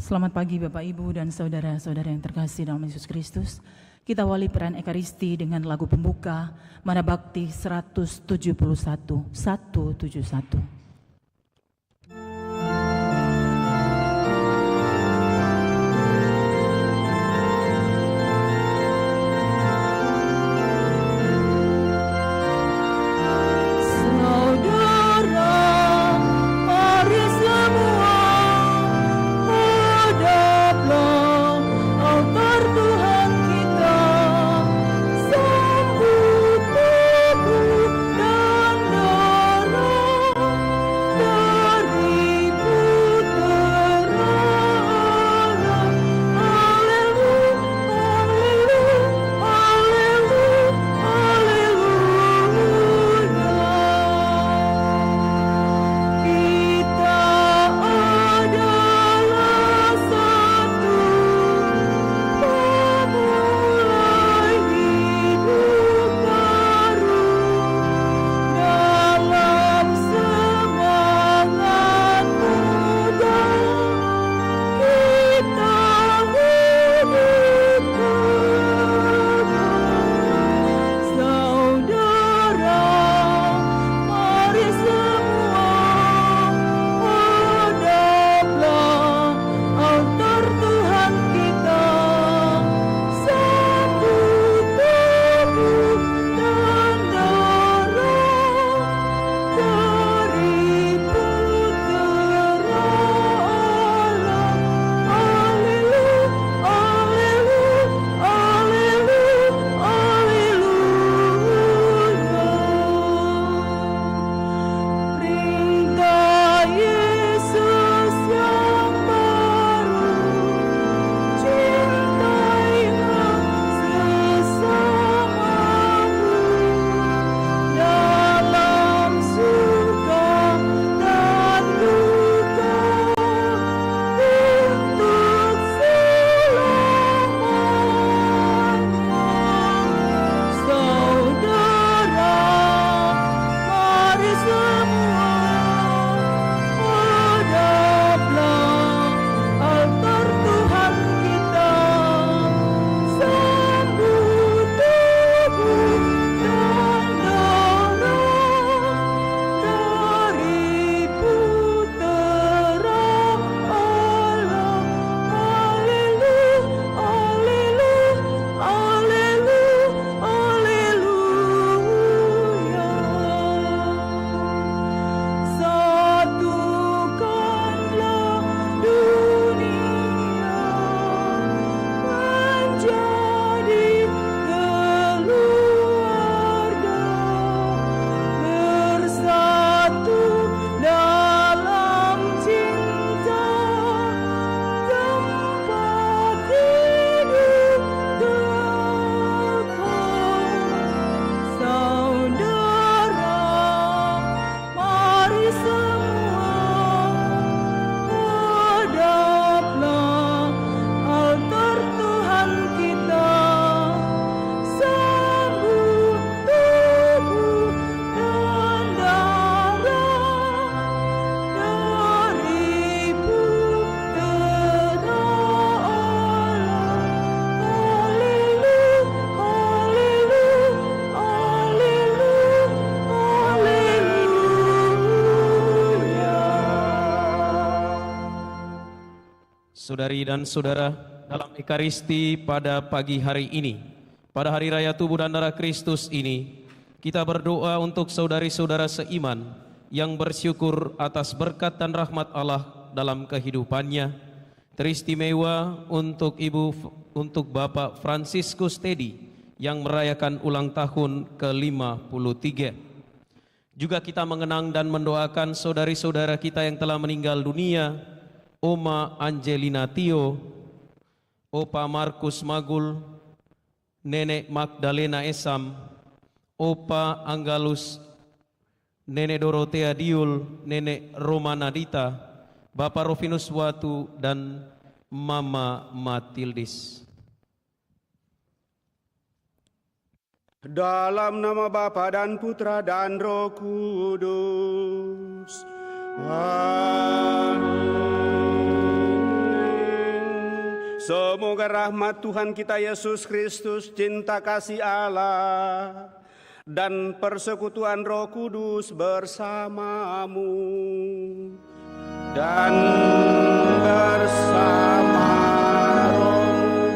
Selamat pagi Bapak Ibu dan saudara-saudara yang terkasih dalam Yesus Kristus. Kita awali perayaan Ekaristi dengan lagu pembuka Mana Bakti 171. Saudari dan saudara, dalam Ekaristi pada pagi hari ini, pada hari raya tubuh dan darah Kristus ini, kita berdoa untuk saudari-saudara seiman yang bersyukur atas berkat dan rahmat Allah dalam kehidupannya. Teristimewa untuk Bapak Fransiskus Teddy yang merayakan ulang tahun ke-53. Juga kita mengenang dan mendoakan saudari-saudara kita yang telah meninggal dunia, Oma Angelina Tio, Opa Markus Magul, Nenek Magdalena Esam, Opa Anggalus, Nenek Dorothea Diul, Nenek Romana Dita, Bapak Rofinus Watu, dan Mama Matildis. Dalam nama Bapa dan Putra dan Roh Kudus. Amin. Semoga rahmat Tuhan kita Yesus Kristus, cinta kasih Allah, dan persekutuan Roh Kudus bersamamu dan bersama rohmu.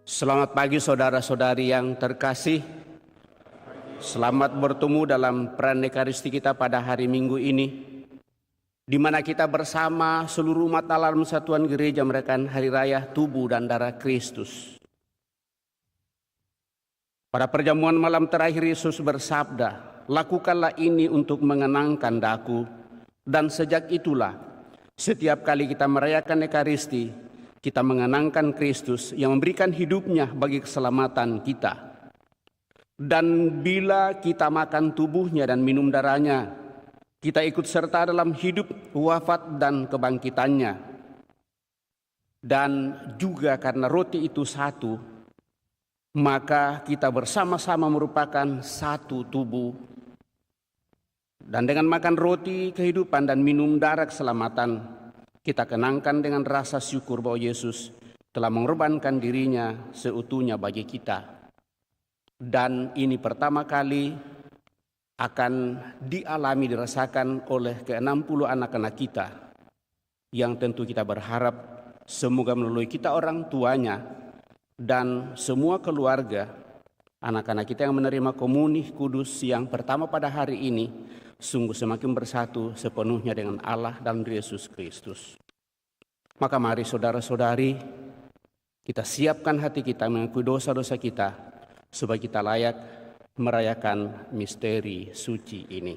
Selamat pagi saudara-saudari yang terkasih. Selamat bertemu dalam peran Ekaristi kita pada hari Minggu ini, di mana kita bersama seluruh umat Allah dalam Satuan Gereja merayakan Hari Raya Tubuh dan Darah Kristus. Pada perjamuan malam terakhir Yesus bersabda, "Lakukanlah ini untuk mengenangkan daku." Dan sejak itulah, setiap kali kita merayakan Ekaristi, kita mengenangkan Kristus yang memberikan hidupnya bagi keselamatan kita. Dan bila kita makan tubuhnya dan minum darahnya, kita ikut serta dalam hidup, wafat, dan kebangkitannya. Dan juga karena roti itu satu, maka kita bersama-sama merupakan satu tubuh. Dan dengan makan roti kehidupan dan minum darah keselamatan, kita kenangkan dengan rasa syukur bahwa Yesus telah mengorbankan dirinya seutuhnya bagi kita. Dan ini pertama kali akan dialami, dirasakan oleh ke-60 anak-anak kita, yang tentu kita berharap semoga melalui kita orang tuanya dan semua keluarga, anak-anak kita yang menerima komuni kudus yang pertama pada hari ini, sungguh semakin bersatu sepenuhnya dengan Allah dan Yesus Kristus. Maka mari saudara-saudari, kita siapkan hati kita mengakui dosa-dosa kita, supaya kita layak merayakan misteri suci ini.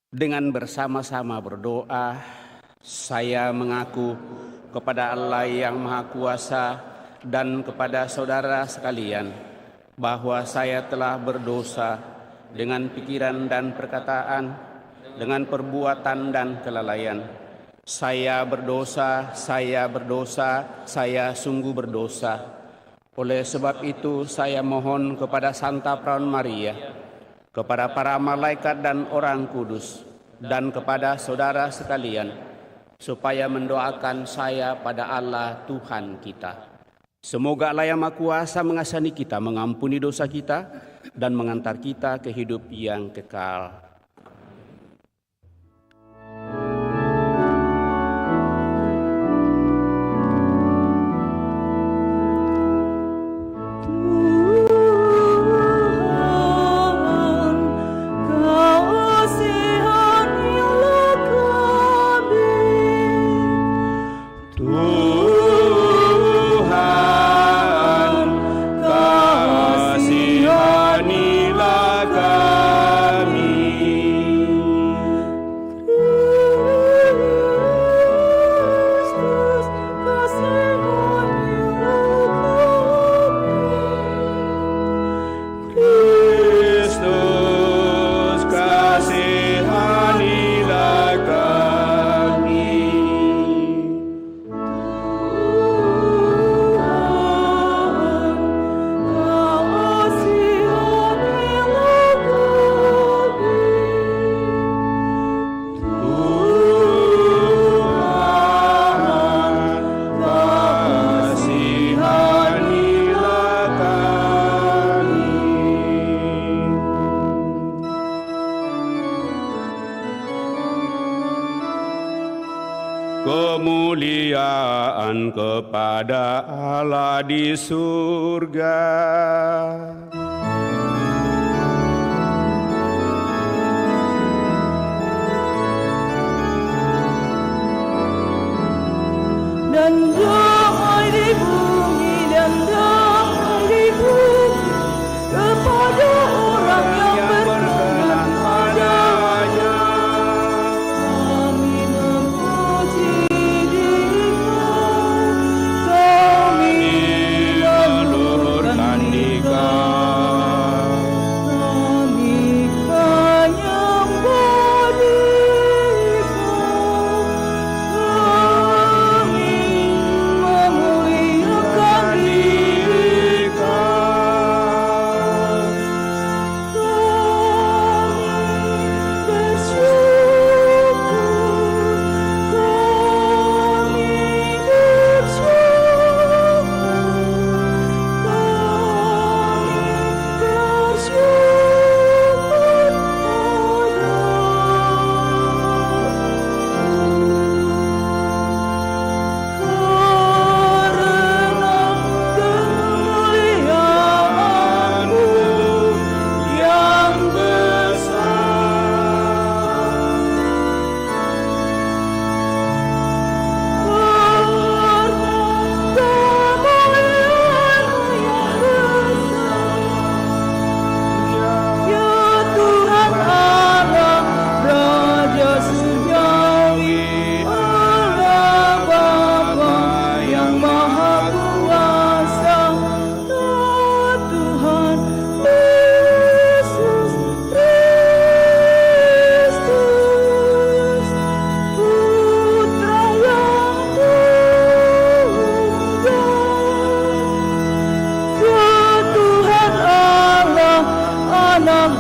Dengan bersama-sama berdoa, saya mengaku kepada Allah yang Maha Kuasa dan kepada saudara sekalian bahwa saya telah berdosa dengan pikiran dan perkataan, dengan perbuatan dan kelalaian. Saya berdosa, saya sungguh berdosa. Oleh sebab itu saya mohon kepada Santa Perawan Maria, kepada para malaikat dan orang kudus, dan kepada saudara sekalian, supaya mendoakan saya pada Allah Tuhan kita. Semoga Allah yang Maha Kuasa mengasihani kita, mengampuni dosa kita, dan mengantar kita ke hidup yang kekal. Kemuliaan kepada Allah di surga. Dan damai di bumi, dan damai di bumi kepada orang yang berkenan padanya. Kami memuji Dikau, kami meluhurkan Dikau.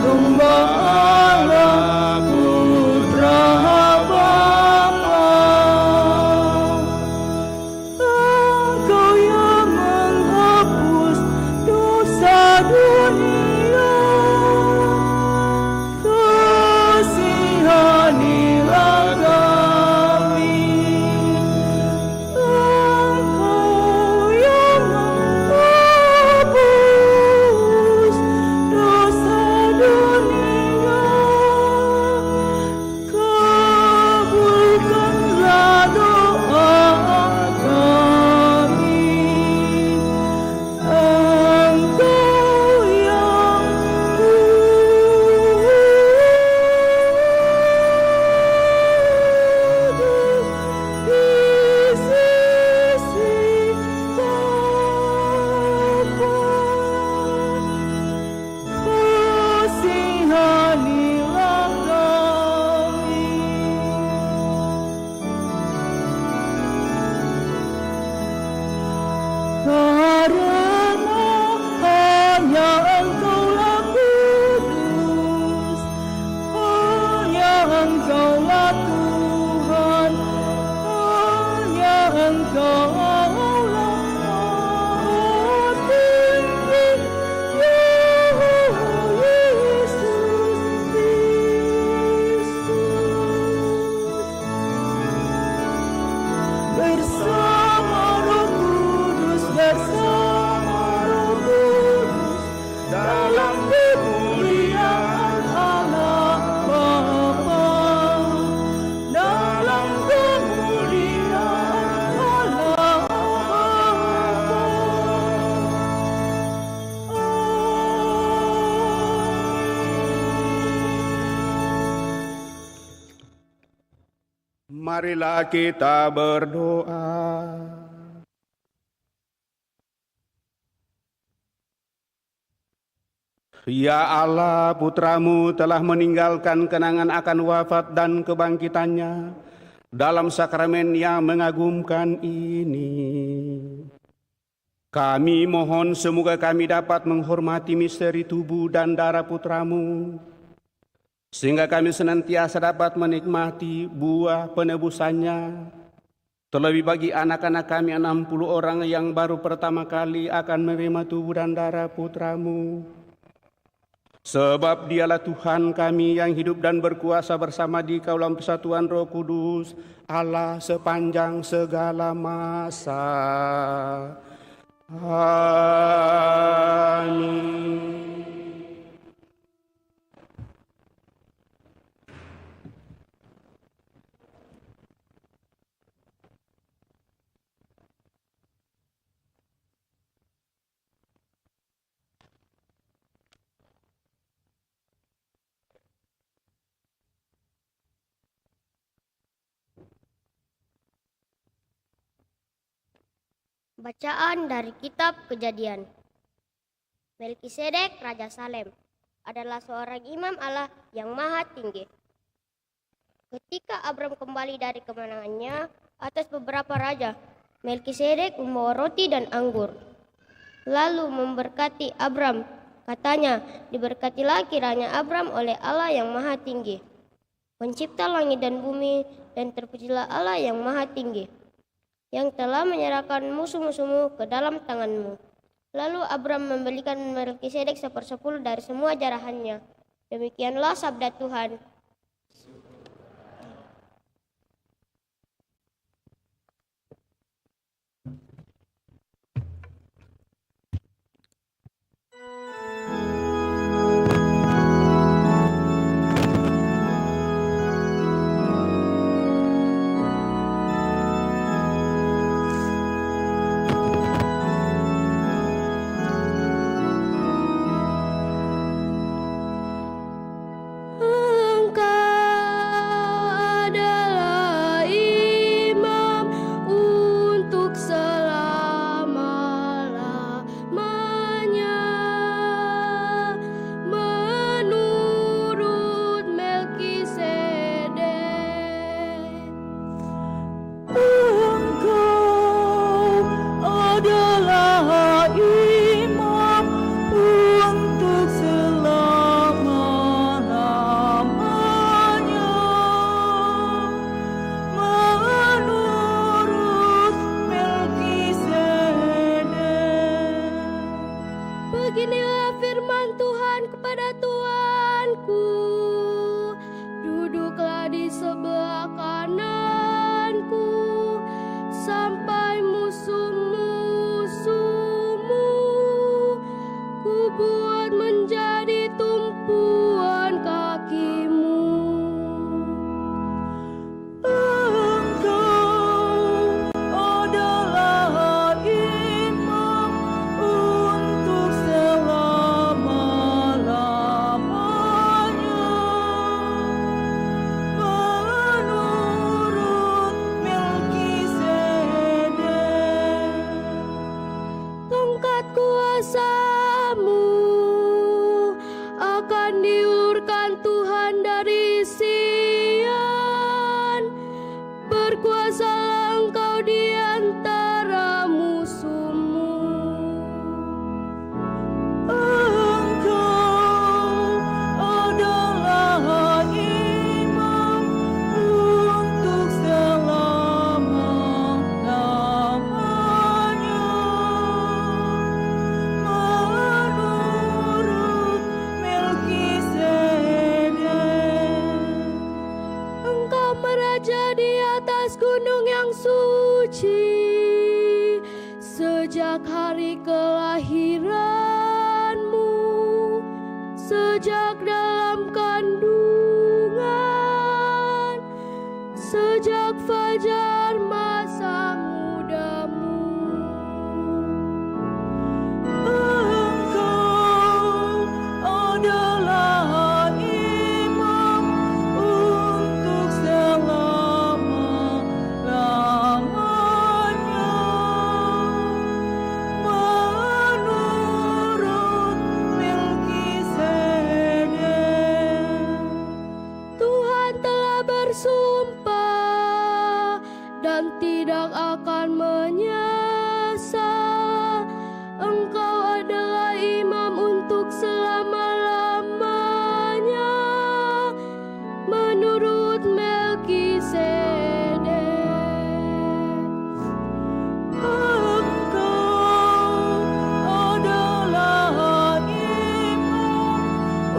sembah Allah Putra Bapa. Engkau yang menghapus dosa dunia, kasihanilah kami. Engkau yang menghapus dosa dunia, kabulkanlah doa kami. Engkau yang duduk di sisi Bapa, kasihanilah kami. Karena hanya Engkaulah kudus, hanya Engkaulah Tuhan, hanya Engkaulah Maha Tinggi, ya Yesus Kristus. Bersama Roh Kudus, bersama Roh Kudus, dalam kemuliaan Allah Bapa, dalam kemuliaan Allah Bapa. Marilah kita berdoa. Ya Allah, Putramu telah meninggalkan kenangan akan wafat dan kebangkitannya dalam sakramen yang mengagumkan ini. Kami mohon semoga kami dapat menghormati misteri tubuh dan darah Putramu, sehingga kami senantiasa dapat menikmati buah penebusannya. Terlebih bagi anak-anak kami 60 orang yang baru pertama kali akan menerima tubuh dan darah Putramu. Sebab Dialah Tuhan kami yang hidup dan berkuasa bersama di dalam persatuan Roh Kudus, Allah sepanjang segala masa. Amin. Bacaan dari Kitab Kejadian. Melkisedek Raja Salem adalah seorang imam Allah yang maha tinggi. Ketika Abram kembali dari kemenangannya atas beberapa raja, Melkisedek membawa roti dan anggur, lalu memberkati Abram. Katanya, diberkatilah kiranya Abram oleh Allah yang maha tinggi, pencipta langit dan bumi, dan terpujilah Allah yang maha tinggi, yang telah menyerahkan musuh-musuhmu ke dalam tanganmu. Lalu Abram memberikan Melkisedek 1/10 dari semua jarahannya. Demikianlah sabda Tuhan. taburkan Tuhan dari Sion. Berkuasalah Engkau di antara musuhmu. Engkau adalah imam untuk selama-lamanya. Menurut Melkisedek, Engkau meraja di atas gunung yang suci. Sejak hari kelahiranmu, sejak dalam kandungan, sejak fajar masa mudamu. Engkau adalah imam untuk selama-lamanya. Menurut Melkisedek, Tuhan telah bersumpah dan tidak akan menyesal. Engkau adalah imam untuk selama-lamanya. Menurut Melkisedek. Engkau adalah imam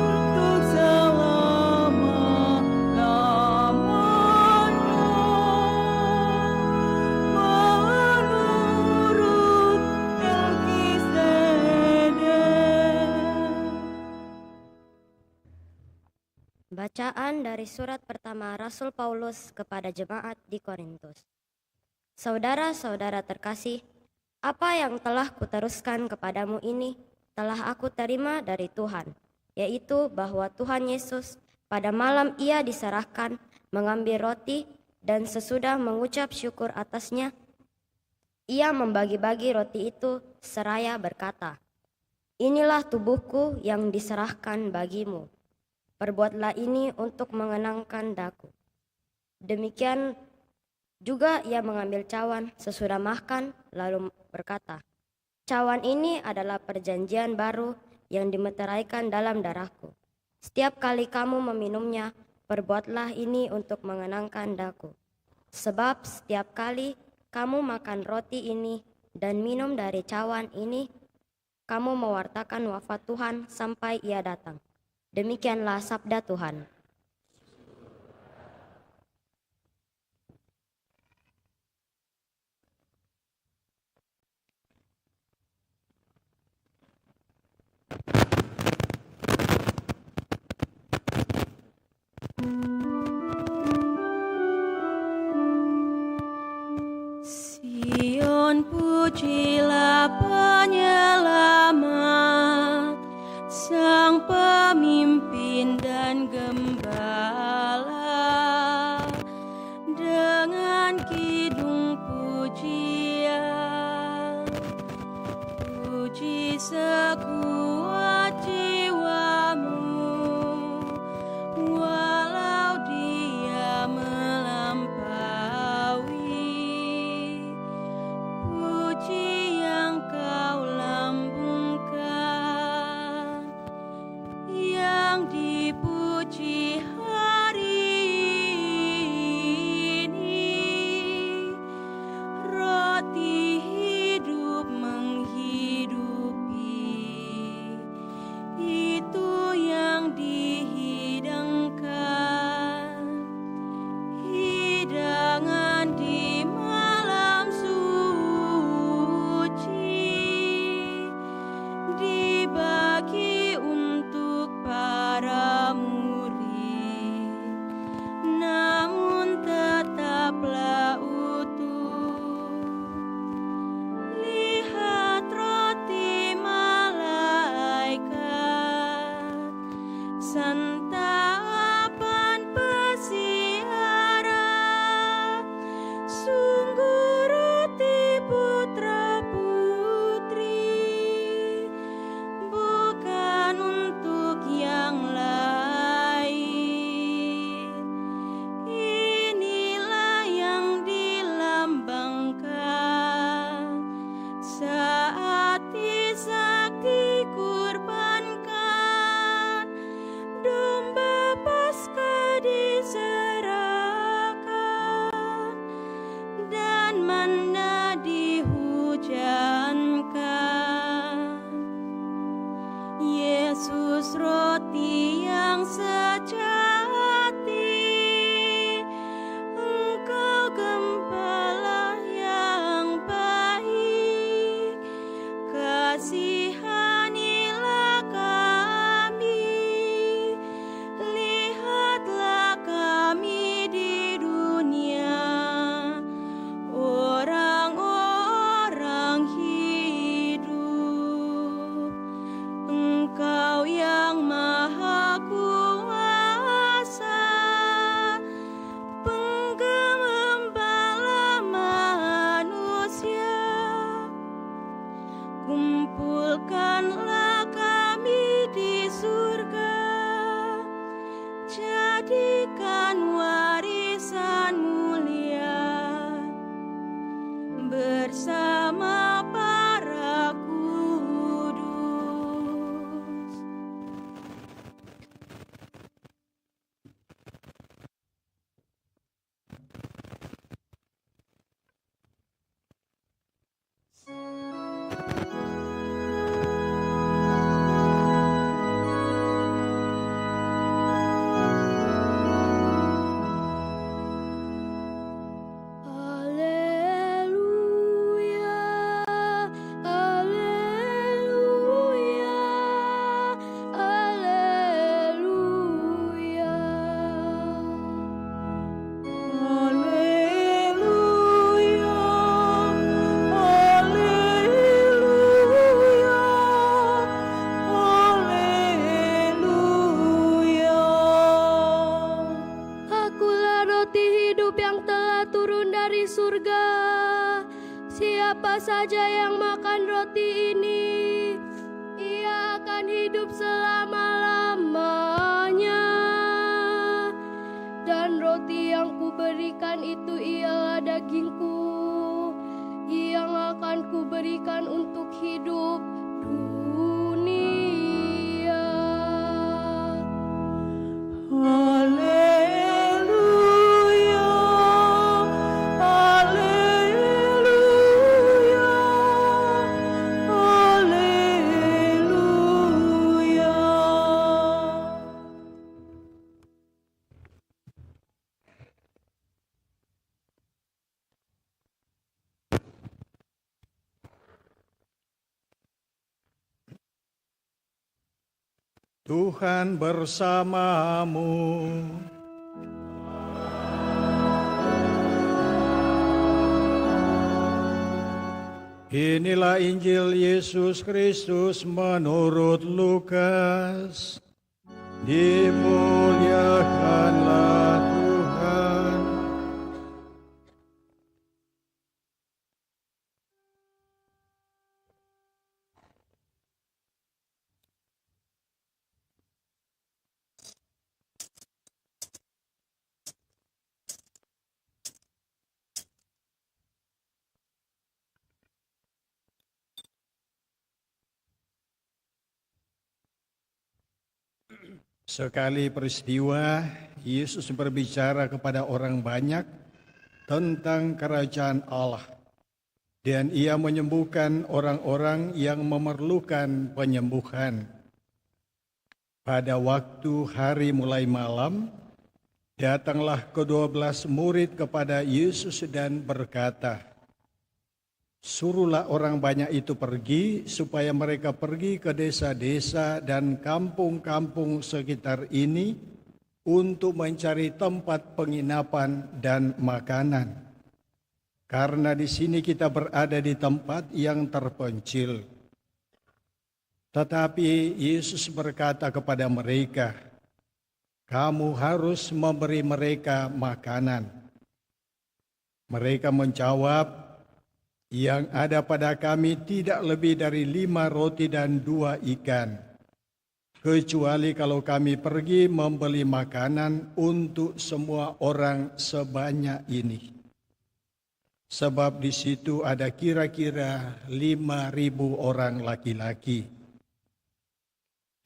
untuk selama-lamanya. Menurut Melkisedek. Bacaan dari surat pertama Rasul Paulus kepada jemaat di Korintus. Saudara-saudara terkasih, apa yang telah kuteruskan kepadamu ini telah aku terima dari Tuhan, yaitu bahwa Tuhan Yesus pada malam Ia diserahkan mengambil roti dan sesudah mengucap syukur atasnya, Ia membagi-bagi roti itu seraya berkata, "Inilah tubuhku yang diserahkan bagimu. Perbuatlah ini untuk mengenangkan daku." Demikian juga Ia mengambil cawan sesudah makan, lalu berkata, "Cawan ini adalah perjanjian baru yang dimeteraikan dalam darahku. Setiap kali kamu meminumnya, perbuatlah ini untuk mengenangkan daku. Sebab setiap kali kamu makan roti ini dan minum dari cawan ini, kamu mewartakan wafat Tuhan sampai Ia datang." Demikianlah sabda Tuhan. Sion, pujilah penyelamat, Sang Pemimpin dan Gembala, dengan kidung pujian. Puji sekuat jiwamu, walau dia melampaui. Puji yang kau lambungkan, yang dipuji hari ini. Roti hidup menghidupi, itu yang dihidangkan. Hidangan di malam suci, dibagi untuk para murid, namun tetaplah utuh. Lihat roti malaikat, santapan pesiara, sungguh roti putra putri, bukan untuk yang lain. jadikan warisan mulia bersama para kudus. Haleluya, haleluya, haleluya. Haleluya, haleluya, haleluya. Akulah roti hidup yang telah turun dari surga. Siapa saja yang makan roti ini, ia akan hidup selama-lamanya. Dan roti yang kuberikan itu ialah dagingku, yang akan kuberikan untuk hidup dunia. Haleluya, haleluya, haleluya. Tuhan bersamamu. Inilah Injil Yesus Kristus menurut Lukas. Dimuliakanlah Tuhan. Sekali peristiwa, Yesus berbicara kepada orang banyak tentang kerajaan Allah. Dan ia menyembuhkan orang-orang yang memerlukan penyembuhan. Pada waktu hari mulai malam, datanglah ke-12 murid kepada Yesus dan berkata, "Suruhlah orang banyak itu pergi, supaya mereka pergi ke desa-desa dan kampung-kampung sekitar ini untuk mencari tempat penginapan dan makanan. Karena di sini kita berada di tempat yang terpencil." Tetapi Yesus berkata kepada mereka, "Kamu harus memberi mereka makanan." Mereka menjawab, "Yang ada pada kami tidak lebih dari 5 roti dan 2 ikan. Kecuali kalau kami pergi membeli makanan untuk semua orang sebanyak ini." Sebab di situ ada kira-kira 5.000 orang laki-laki.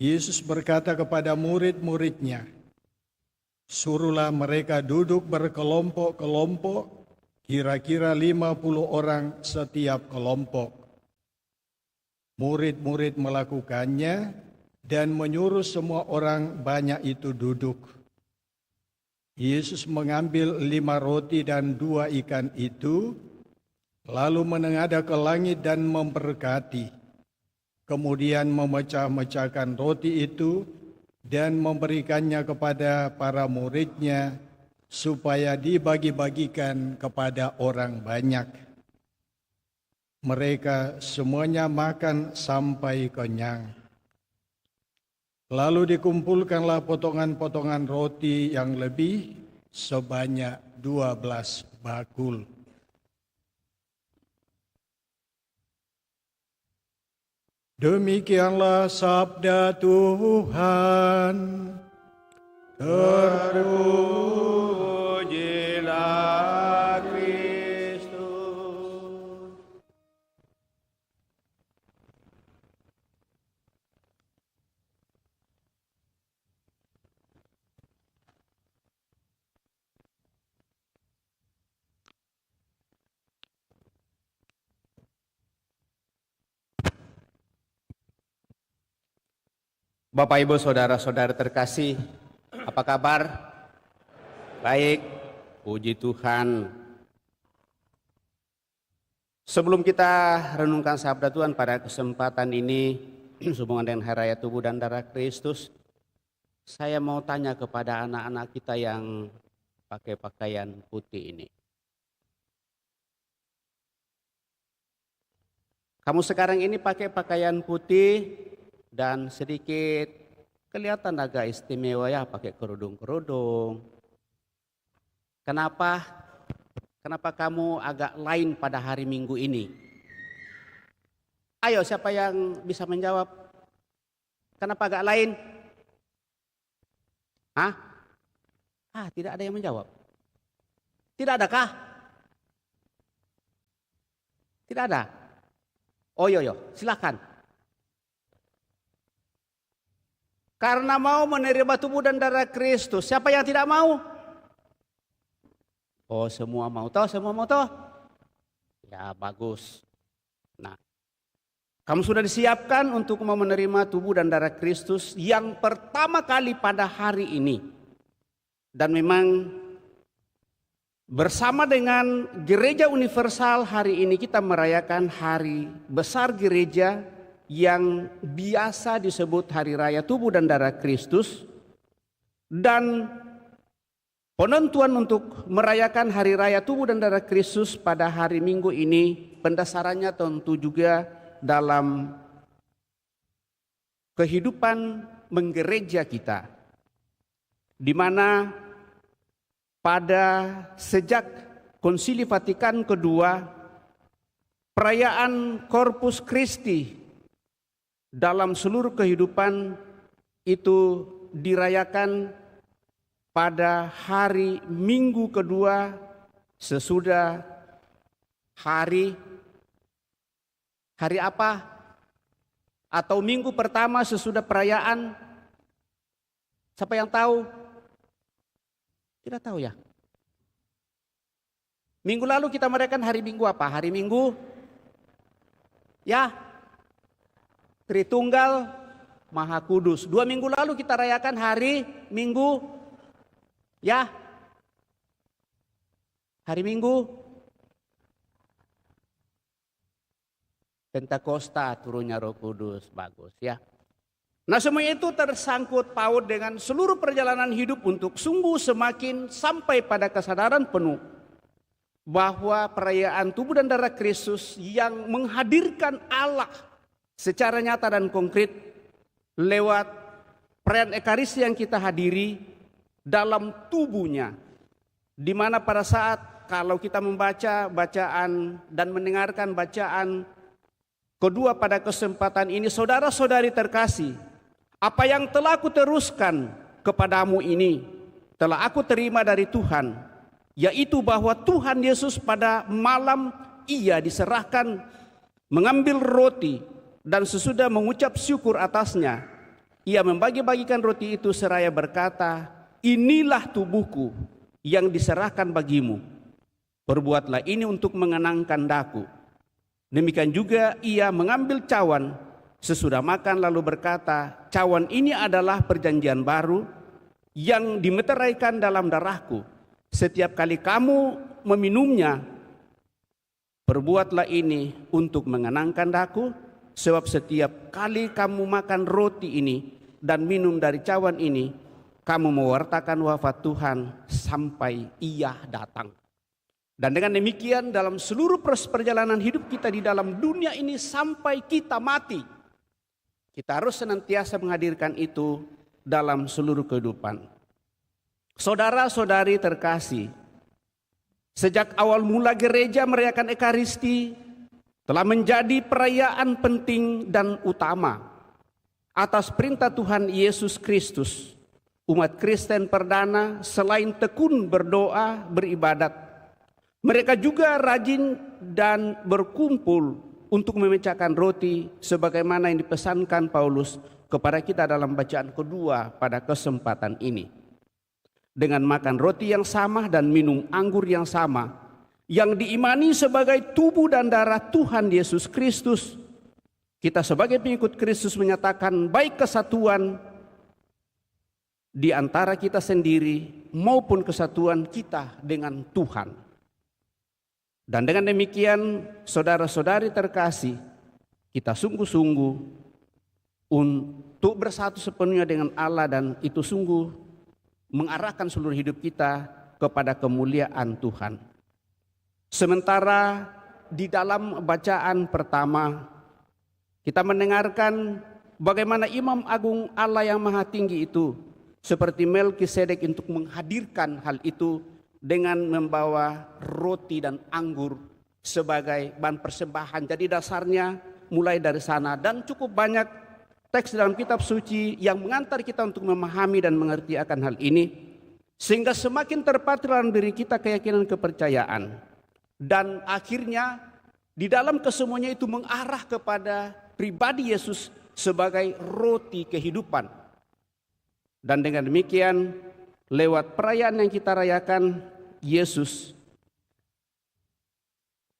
Yesus berkata kepada murid-muridnya, "Suruhlah mereka duduk berkelompok-kelompok, kira-kira 50 orang setiap kelompok." Murid-murid melakukannya dan menyuruh semua orang banyak itu duduk. Yesus mengambil 5 roti dan 2 ikan itu, lalu menengadah ke langit dan memberkati. Kemudian memecah-mecahkan roti itu dan memberikannya kepada para muridnya, supaya dibagi-bagikan kepada orang banyak. Mereka semuanya makan sampai kenyang. Lalu dikumpulkanlah potongan-potongan roti yang lebih sebanyak 12 bakul. Demikianlah sabda Tuhan. Terpuji Bapak, Ibu, Saudara-saudara terkasih, apa kabar? Baik, puji Tuhan. Sebelum kita renungkan sabda Tuhan pada kesempatan ini, sehubungan dengan Hari Raya Tubuh dan Darah Kristus, saya mau tanya kepada anak-anak kita yang pakai pakaian putih ini. Kamu sekarang ini pakai pakaian putih dan sedikit kelihatan agak istimewa ya, pakai kerudung-kerudung. Kenapa? Kenapa kamu agak lain pada hari Minggu ini? Ayo, siapa yang bisa menjawab? Kenapa agak lain? Hah? Tidak ada yang menjawab. Tidak adakah? Tidak ada. Oh yo, silakan. Karena mau menerima tubuh dan darah Kristus. Siapa yang tidak mau? Oh, semua mau toh? Semua mau toh? Ya, bagus. Nah, kamu sudah disiapkan untuk mau menerima tubuh dan darah Kristus yang pertama kali pada hari ini. Dan memang bersama dengan Gereja Universal hari ini kita merayakan hari besar gereja yang biasa disebut Hari Raya Tubuh dan Darah Kristus. Dan penentuan untuk merayakan Hari Raya Tubuh dan Darah Kristus pada hari Minggu ini pendasarannya tentu juga dalam kehidupan menggereja kita, di mana pada sejak Konsili Vatikan kedua, perayaan Corpus Christi dalam seluruh kehidupan itu dirayakan pada hari Minggu kedua sesudah hari apa? Atau minggu pertama sesudah perayaan? Siapa yang tahu? Tidak tahu ya. Minggu lalu kita merayakan hari Minggu apa? Hari Minggu ya, Tritunggal Maha Kudus. 2 minggu lalu kita rayakan hari Minggu ya, hari Minggu Pentakosta, turunnya Roh Kudus. Bagus ya. Nah, semua itu tersangkut paut dengan seluruh perjalanan hidup untuk sungguh semakin sampai pada kesadaran penuh bahwa perayaan tubuh dan darah Kristus yang menghadirkan Allah secara nyata dan konkret lewat perayaan Ekaristi yang kita hadiri dalam tubuhnya, di mana pada saat kalau kita membaca bacaan dan mendengarkan bacaan kedua pada kesempatan ini, saudara-saudari terkasih, apa yang telah aku teruskan kepadamu ini telah aku terima dari Tuhan, yaitu bahwa Tuhan Yesus pada malam Ia diserahkan mengambil roti, dan sesudah mengucap syukur atasnya, Ia membagi-bagikan roti itu seraya berkata, inilah tubuhku yang diserahkan bagimu. Perbuatlah ini untuk mengenangkan daku. Demikian juga Ia mengambil cawan sesudah makan lalu berkata, cawan ini adalah perjanjian baru yang dimeteraikan dalam darahku. Setiap kali kamu meminumnya, perbuatlah ini untuk mengenangkan daku. Sebab setiap kali kamu makan roti ini dan minum dari cawan ini, kamu mewartakan wafat Tuhan sampai Ia datang. Dan dengan demikian dalam seluruh perjalanan hidup kita di dalam dunia ini sampai kita mati, kita harus senantiasa menghadirkan itu dalam seluruh kehidupan. Saudara-saudari terkasih, sejak awal mula gereja merayakan Ekaristi telah menjadi perayaan penting dan utama. Atas perintah Tuhan Yesus Kristus, umat Kristen perdana selain tekun berdoa, beribadat, mereka juga rajin dan berkumpul untuk memecahkan roti sebagaimana yang dipesankan Paulus kepada kita dalam bacaan kedua pada kesempatan ini. Dengan makan roti yang sama dan minum anggur yang sama, yang diimani sebagai tubuh dan darah Tuhan Yesus Kristus, Kita sebagai pengikut Kristus menyatakan baik kesatuan di antara kita sendiri maupun kesatuan kita dengan Tuhan. Dan dengan demikian, saudara-saudari terkasih, kita sungguh-sungguh untuk bersatu sepenuhnya dengan Allah, dan itu sungguh mengarahkan seluruh hidup kita kepada kemuliaan Tuhan. Sementara di dalam bacaan pertama kita mendengarkan bagaimana Imam Agung Allah yang Maha Tinggi itu seperti Melkisedek untuk menghadirkan hal itu dengan membawa roti dan anggur sebagai bahan persembahan. Jadi dasarnya mulai dari sana, dan cukup banyak teks dalam kitab suci yang mengantar kita untuk memahami dan mengerti akan hal ini, sehingga semakin terpatri dalam diri kita keyakinan kepercayaan, dan akhirnya di dalam kesemuanya itu mengarah kepada pribadi Yesus sebagai roti kehidupan. Dan dengan demikian, lewat perayaan yang kita rayakan, Yesus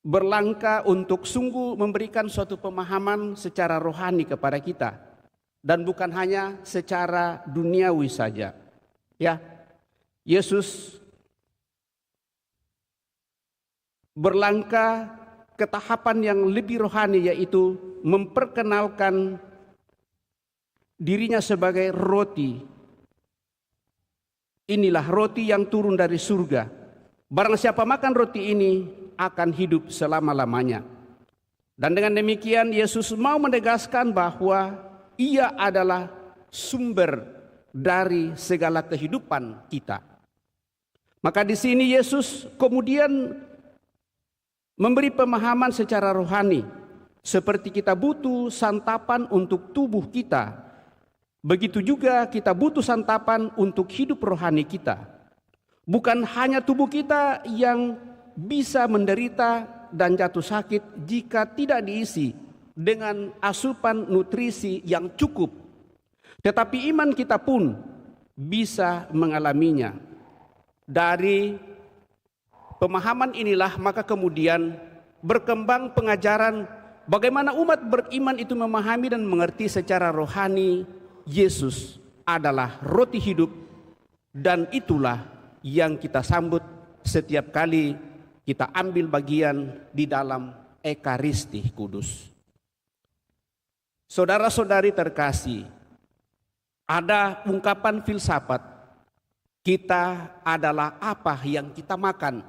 berlangkah untuk sungguh memberikan suatu pemahaman secara rohani kepada kita, dan bukan hanya secara duniawi saja. Ya, Yesus berlangkah ke tahapan yang lebih rohani, yaitu memperkenalkan dirinya sebagai roti. Inilah roti yang turun dari surga. Barang siapa makan roti ini akan hidup selama-lamanya. Dan dengan demikian Yesus mau menegaskan bahwa Ia adalah sumber dari segala kehidupan kita. Maka di sini Yesus kemudian memberi pemahaman secara rohani, seperti kita butuh santapan untuk tubuh kita, begitu juga kita butuh santapan untuk hidup rohani kita. Bukan hanya tubuh kita yang bisa menderita dan jatuh sakit jika tidak diisi dengan asupan nutrisi yang cukup, tetapi iman kita pun bisa mengalaminya. Dari pemahaman inilah maka kemudian berkembang pengajaran bagaimana umat beriman itu memahami dan mengerti secara rohani Yesus adalah roti hidup, dan itulah yang kita sambut setiap kali kita ambil bagian di dalam Ekaristi Kudus. Saudara-saudari terkasih, ada ungkapan filsafat, kita adalah apa yang kita makan.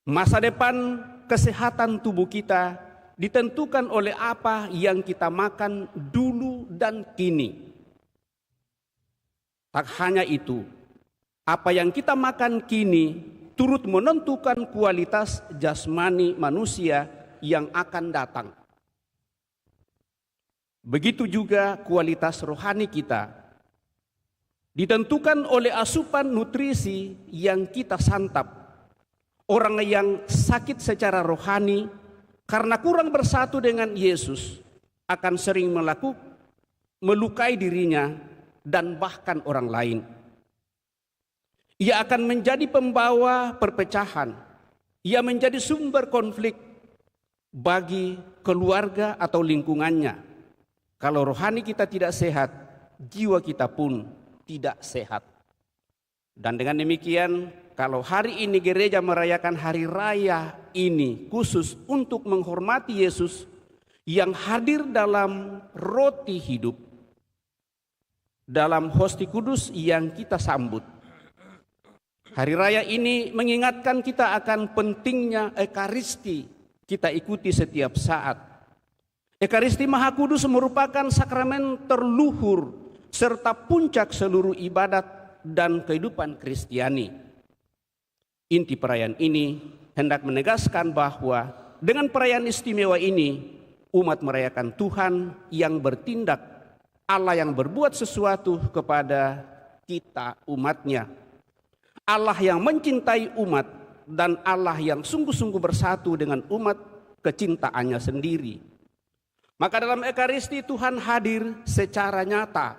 Masa depan kesehatan tubuh kita ditentukan oleh apa yang kita makan dulu dan kini. Tak hanya itu, apa yang kita makan kini turut menentukan kualitas jasmani manusia yang akan datang. Begitu juga kualitas rohani kita ditentukan oleh asupan nutrisi yang kita santap. Orang yang sakit secara rohani karena kurang bersatu dengan Yesus akan sering melukai dirinya dan bahkan orang lain. Ia akan menjadi pembawa perpecahan. Ia menjadi sumber konflik bagi keluarga atau lingkungannya. Kalau rohani kita tidak sehat, jiwa kita pun tidak sehat. Dan dengan demikian, kalau hari ini gereja merayakan hari raya ini khusus untuk menghormati Yesus yang hadir dalam roti hidup, dalam hosti kudus yang kita sambut. Hari raya ini mengingatkan kita akan pentingnya Ekaristi kita ikuti setiap saat. Ekaristi Maha Kudus merupakan sakramen terluhur serta puncak seluruh ibadat dan kehidupan Kristiani. Inti perayaan ini hendak menegaskan bahwa dengan perayaan istimewa ini, umat merayakan Tuhan yang bertindak, Allah yang berbuat sesuatu kepada kita umatnya, Allah yang mencintai umat, dan Allah yang sungguh-sungguh bersatu dengan umat kecintaannya sendiri. Maka dalam Ekaristi Tuhan hadir secara nyata.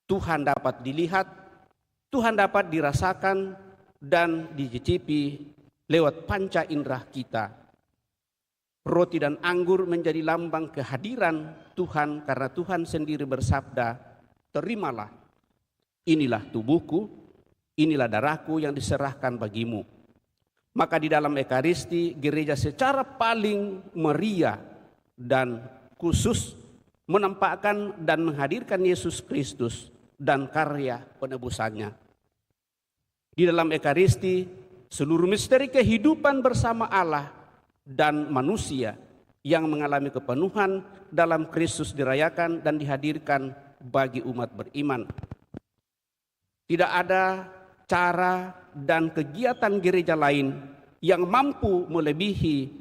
Tuhan dapat dilihat, Tuhan dapat dirasakan dan dicicipi lewat panca indera kita. Roti dan anggur menjadi lambang kehadiran Tuhan karena Tuhan sendiri bersabda, terimalah, inilah tubuhku, inilah darahku yang diserahkan bagimu. Maka di dalam Ekaristi, gereja secara paling meriah dan khusus menampakkan dan menghadirkan Yesus Kristus dan karya penebusannya. Di dalam Ekaristi, seluruh misteri kehidupan bersama Allah dan manusia yang mengalami kepenuhan dalam Kristus dirayakan dan dihadirkan bagi umat beriman. Tidak ada cara dan kegiatan gereja lain yang mampu melebihi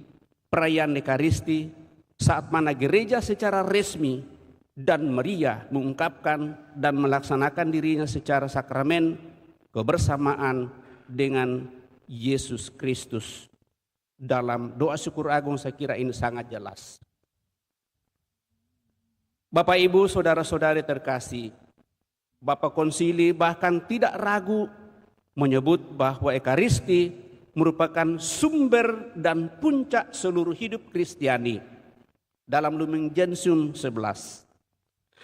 perayaan Ekaristi, saat mana gereja secara resmi dan meriah mengungkapkan dan melaksanakan dirinya secara sakramen kebersamaan dengan Yesus Kristus. Dalam doa syukur agung saya kira ini sangat jelas. Bapak Ibu saudara-saudari terkasih, Bapak Konsili bahkan tidak ragu menyebut bahwa Ekaristi merupakan sumber dan puncak seluruh hidup Kristiani. Dalam Lumen Gentium 11.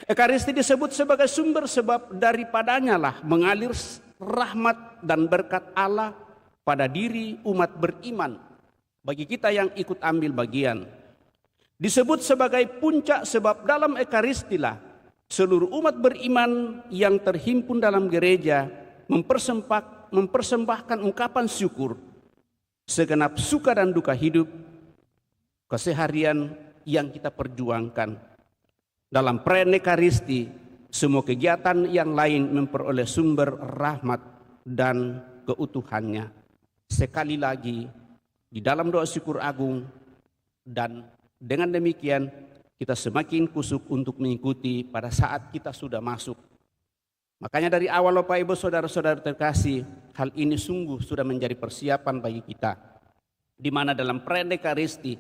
Ekaristi disebut sebagai sumber sebab daripadanya lah mengalir rahmat dan berkat Allah pada diri umat beriman. Bagi kita yang ikut ambil bagian, disebut sebagai puncak sebab dalam Ekaristilah seluruh umat beriman yang terhimpun dalam gereja mempersembahkan ungkapan syukur segenap suka dan duka hidup keseharian yang kita perjuangkan. Dalam perayaan Ekaristi, semua kegiatan yang lain memperoleh sumber rahmat dan keutuhannya. Sekali lagi, di dalam doa syukur agung, dan dengan demikian kita semakin kusuk untuk mengikuti pada saat kita sudah masuk. Makanya dari awal Bapak Ibu saudara-saudara terkasih, hal ini sungguh sudah menjadi persiapan bagi kita. Di mana dalam perayaan Ekaristi,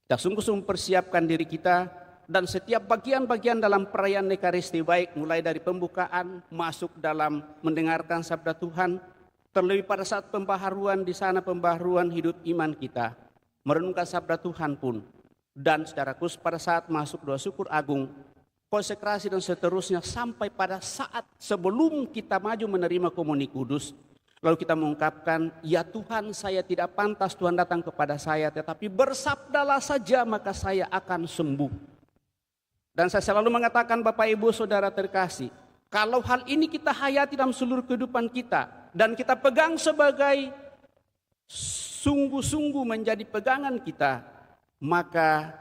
kita sungguh-sungguh persiapkan diri kita dan setiap bagian-bagian dalam perayaan Ekaristi, baik mulai dari pembukaan, masuk dalam mendengarkan sabda Tuhan, terlebih pada saat pembaharuan di sana, pembaharuan hidup iman kita, merenungkan sabda Tuhan pun, dan secara khusus pada saat masuk doa syukur agung, konsekrasi dan seterusnya, sampai pada saat sebelum kita maju menerima komuni kudus, lalu kita mengungkapkan, ya Tuhan, saya tidak pantas Tuhan datang kepada saya, tetapi bersabdalah saja maka saya akan sembuh. Dan saya selalu mengatakan Bapak Ibu saudara terkasih, kalau hal ini kita hayati dalam seluruh kehidupan kita, dan kita pegang sebagai sungguh-sungguh menjadi pegangan kita, maka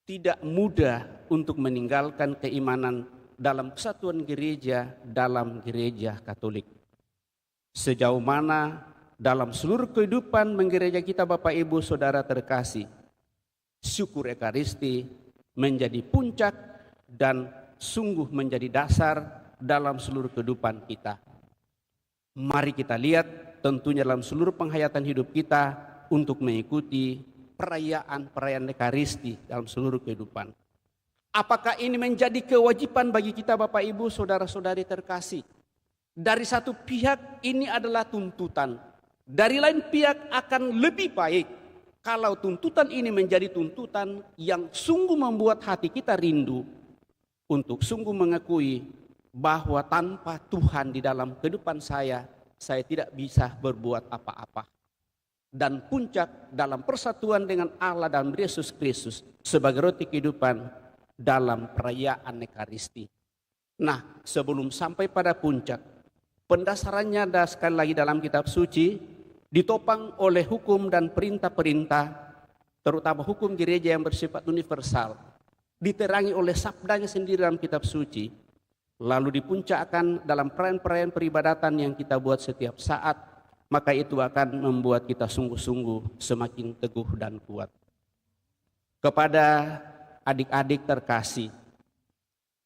tidak mudah untuk meninggalkan keimanan dalam kesatuan gereja, dalam gereja Katolik. Sejauh mana dalam seluruh kehidupan menggereja kita Bapak Ibu saudara terkasih, syukur Ekaristi menjadi puncak dan sungguh menjadi dasar dalam seluruh kehidupan kita. Mari kita lihat tentunya dalam seluruh penghayatan hidup kita untuk mengikuti perayaan Ekaristi dalam seluruh kehidupan. Apakah ini menjadi kewajiban bagi kita Bapak Ibu saudara-saudari terkasih? Dari satu pihak ini adalah tuntutan, dari lain pihak akan lebih baik kalau tuntutan ini menjadi tuntutan yang sungguh membuat hati kita rindu untuk sungguh mengakui bahwa tanpa Tuhan di dalam kehidupan saya tidak bisa berbuat apa-apa. Dan puncak dalam persatuan dengan Allah dan Yesus Kristus sebagai roti kehidupan dalam perayaan Ekaristi. Nah, sebelum sampai pada puncak, pendasarannya ada sekali lagi dalam kitab suci, ditopang oleh hukum dan perintah-perintah, terutama hukum gereja yang bersifat universal, diterangi oleh sabdanya sendiri dalam kitab suci, lalu dipuncakkan dalam perayaan-perayaan peribadatan yang kita buat setiap saat, maka itu akan membuat kita sungguh-sungguh semakin teguh dan kuat. Kepada adik-adik terkasih,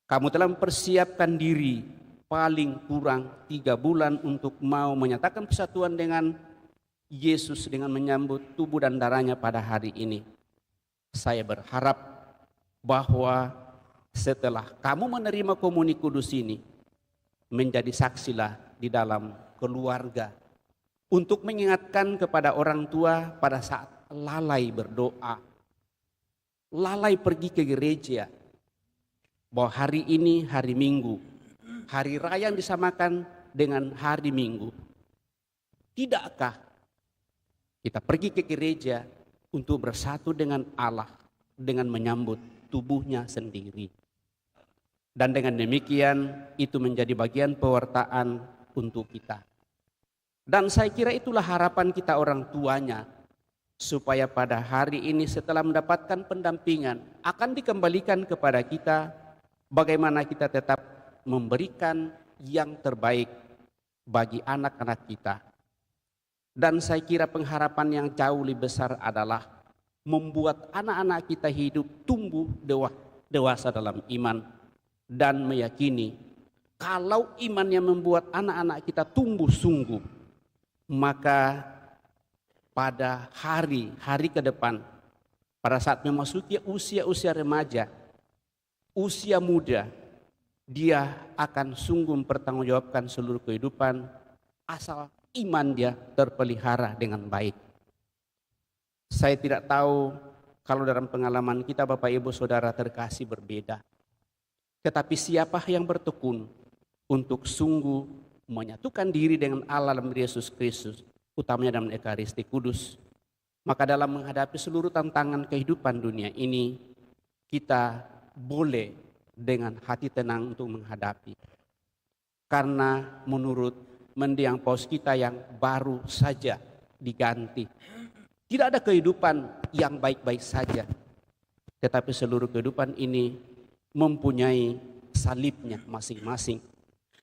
kamu telah mempersiapkan diri paling kurang 3 bulan untuk mau menyatakan persatuan dengan Yesus dengan menyambut tubuh dan darahnya pada hari ini. Saya berharap bahwa setelah kamu menerima komuni kudus ini, menjadi saksilah di dalam keluarga untuk mengingatkan kepada orang tua pada saat lalai berdoa, lalai pergi ke gereja, bahwa hari ini hari Minggu, hari raya yang disamakan dengan hari Minggu. Tidakkah kita pergi ke gereja untuk bersatu dengan Allah dengan menyambut tubuhnya sendiri? Dan dengan demikian itu menjadi bagian pewartaan untuk kita. Dan saya kira itulah harapan kita orang tuanya, supaya pada hari ini setelah mendapatkan pendampingan akan dikembalikan kepada kita bagaimana kita tetap memberikan yang terbaik bagi anak-anak kita. Dan saya kira pengharapan yang jauh lebih besar adalah membuat anak-anak kita hidup tumbuh dewasa dalam iman dan meyakini kalau iman yang membuat anak-anak kita tumbuh sungguh, maka pada hari-hari ke depan, pada saat memasuki usia-usia remaja, usia muda, dia akan sungguh mempertanggungjawabkan seluruh kehidupan asal iman dia terpelihara dengan baik. Saya tidak tahu kalau dalam pengalaman kita Bapak Ibu Saudara terkasih berbeda. Tetapi siapa yang bertekun untuk sungguh menyatukan diri dengan Allah dalam Yesus Kristus, utamanya dalam Ekaristi Kudus, maka dalam menghadapi seluruh tantangan kehidupan dunia ini, kita boleh dengan hati tenang untuk menghadapi. Karena menurut mendiang paus kita yang baru saja diganti, tidak ada kehidupan yang baik-baik saja, tetapi seluruh kehidupan ini mempunyai salibnya masing-masing.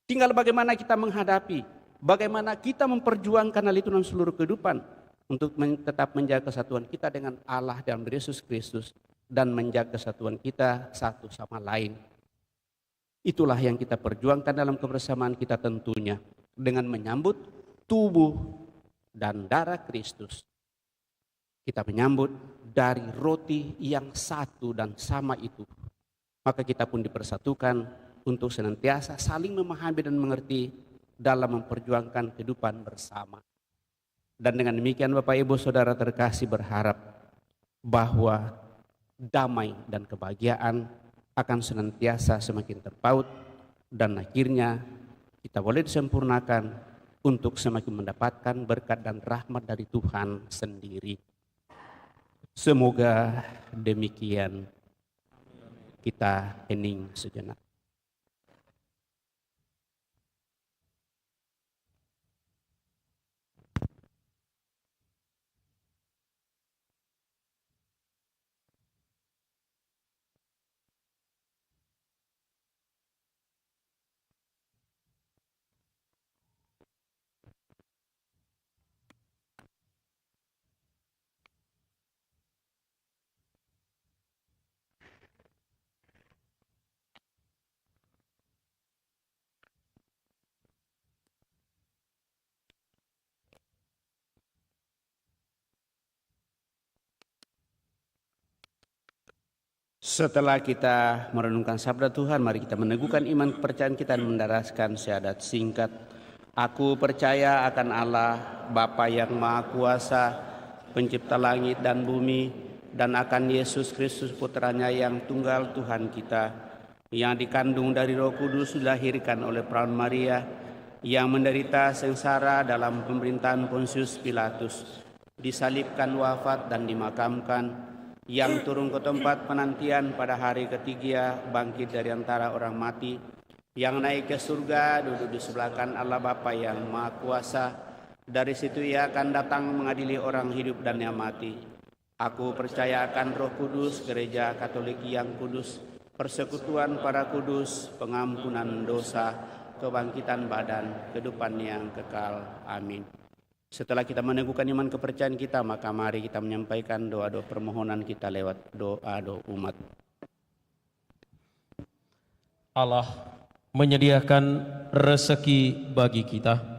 Tinggal bagaimana kita menghadapi, bagaimana kita memperjuangkan hal itu dalam seluruh kehidupan untuk tetap menjaga kesatuan kita dengan Allah dan Yesus Kristus dan menjaga kesatuan kita satu sama lain. Itulah yang kita perjuangkan dalam kebersamaan kita tentunya dengan menyambut tubuh dan darah Kristus. Kita menyambut dari roti yang satu dan sama itu. Maka kita pun dipersatukan untuk senantiasa saling memahami dan mengerti dalam memperjuangkan kehidupan bersama. Dan dengan demikian Bapak Ibu Saudara terkasih berharap bahwa damai dan kebahagiaan akan senantiasa semakin terpaut dan akhirnya kita boleh disempurnakan untuk semakin mendapatkan berkat dan rahmat dari Tuhan sendiri. Semoga demikian. Kita hening sejenak. Setelah kita merenungkan sabda Tuhan, mari kita meneguhkan iman kepercayaan kita dan mendaraskan syahadat singkat. Aku percaya akan Allah, Bapa yang Maha Kuasa, pencipta langit dan bumi, dan akan Yesus Kristus putranya yang tunggal Tuhan kita, yang dikandung dari Roh Kudus, dilahirkan oleh perawan Maria, yang menderita sengsara dalam pemerintahan Pontius Pilatus, disalibkan, wafat dan dimakamkan, yang turun ke tempat penantian pada hari ketiga, bangkit dari antara orang mati, yang naik ke surga, duduk di sebelah kanan Allah Bapa yang Maha Kuasa. Dari situ ia akan datang mengadili orang hidup dan yang mati. Aku percaya akan Roh Kudus, Gereja Katolik yang kudus, persekutuan para kudus, pengampunan dosa, kebangkitan badan, kehidupan yang kekal. Amin. Setelah kita meneguhkan iman kepercayaan kita, maka mari kita menyampaikan doa-doa permohonan kita lewat doa-doa umat. Allah menyediakan rezeki bagi kita.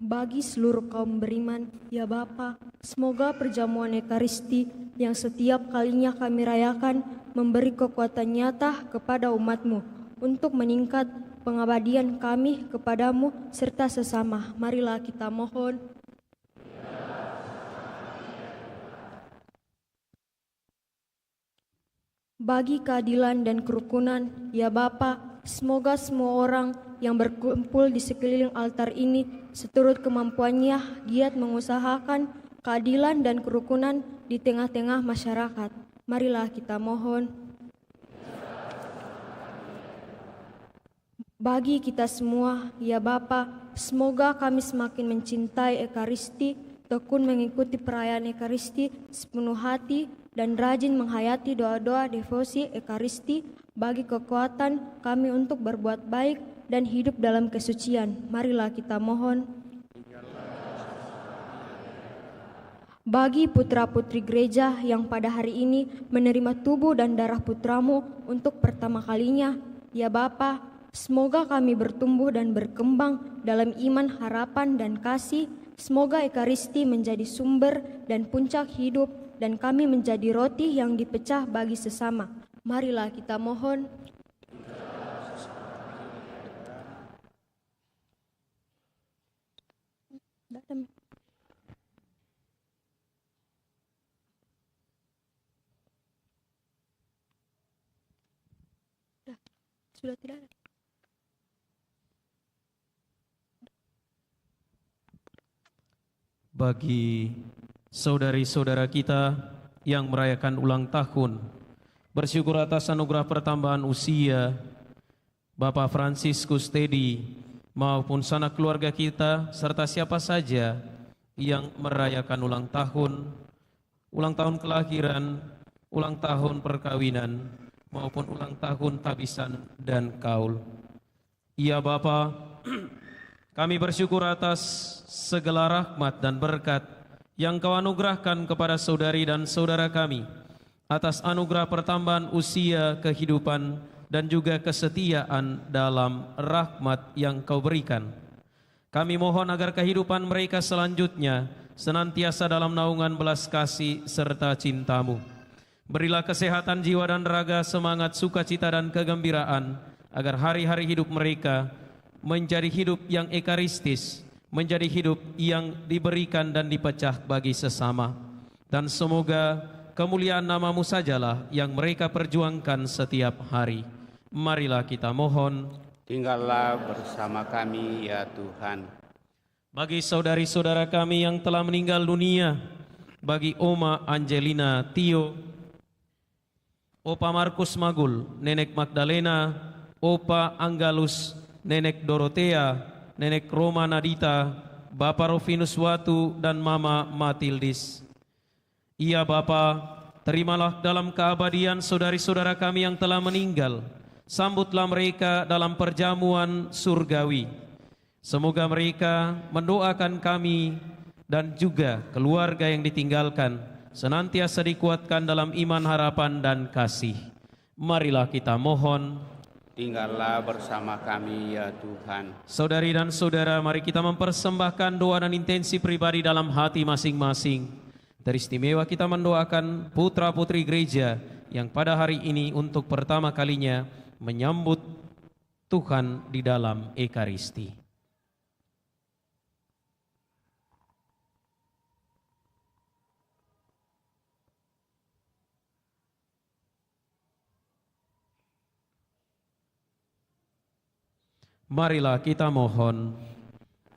bagi seluruh kaum beriman, ya Bapa, semoga perjamuan Ekaristi yang setiap kalinya kami rayakan memberi kekuatan nyata kepada umat-Mu untuk meningkat pengabdian kami kepadamu serta sesama. Marilah kita mohon. Bagi keadilan dan kerukunan, ya Bapa, semoga semua orang yang berkumpul di sekeliling altar ini seturut kemampuannya giat mengusahakan keadilan dan kerukunan di tengah-tengah masyarakat. Marilah kita mohon. Bagi kita semua, ya Bapa, semoga kami semakin mencintai Ekaristi, tekun mengikuti perayaan Ekaristi sepenuh hati, dan rajin menghayati doa-doa devosi Ekaristi bagi kekuatan kami untuk berbuat baik dan hidup dalam kesucian. Marilah kita mohon. Bagi putra-putri gereja yang pada hari ini menerima tubuh dan darah putramu untuk pertama kalinya, ya Bapa, semoga kami bertumbuh dan berkembang dalam iman, harapan, dan kasih. Semoga Ekaristi menjadi sumber dan puncak hidup, dan kami menjadi roti yang dipecah bagi sesama. Marilah kita mohon. Sudah tidak ada. Bagi saudari-saudara kita yang merayakan ulang tahun, bersyukur atas anugerah pertambahan usia Bapak Fransiskus Teddy maupun sanak keluarga kita serta siapa saja yang merayakan ulang tahun kelahiran, ulang tahun perkawinan maupun ulang tahun tabisan dan kaul. Ya Bapa, kami bersyukur atas segala rahmat dan berkat yang Kau anugerahkan kepada saudari dan saudara kami, atas anugerah pertambahan usia, kehidupan, dan juga kesetiaan dalam rahmat yang Kau berikan. Kami mohon agar kehidupan mereka selanjutnya senantiasa dalam naungan belas kasih serta cinta-Mu. Berilah kesehatan jiwa dan raga, semangat, sukacita, dan kegembiraan, agar hari-hari hidup mereka menjadi hidup yang ekaristis, menjadi hidup yang diberikan dan dipecah bagi sesama. Dan semoga kemuliaan nama-Mu sajalah yang mereka perjuangkan setiap hari. Marilah kita mohon. Tinggallah bersama kami ya Tuhan. Bagi saudari-saudara kami yang telah meninggal dunia, bagi Oma Angelina Tio, Opa Markus Magul, Nenek Magdalena, Opa Anggalus, Nenek Dorotea, Nenek Roma Nadita, Bapak Rofinus Watu, dan Mama Matildis. Iya Bapa, terimalah dalam keabadian saudari-saudara kami yang telah meninggal. Sambutlah mereka dalam perjamuan surgawi. Semoga mereka mendoakan kami dan juga keluarga yang ditinggalkan senantiasa dikuatkan dalam iman, harapan, dan kasih. Marilah kita mohon. Tinggallah bersama kami ya Tuhan. Saudari dan saudara, mari kita mempersembahkan doa dan intensi pribadi dalam hati masing-masing. Teristimewa kita mendoakan putra-putri gereja yang pada hari ini untuk pertama kalinya menyambut Tuhan di dalam Ekaristi. Marilah kita mohon.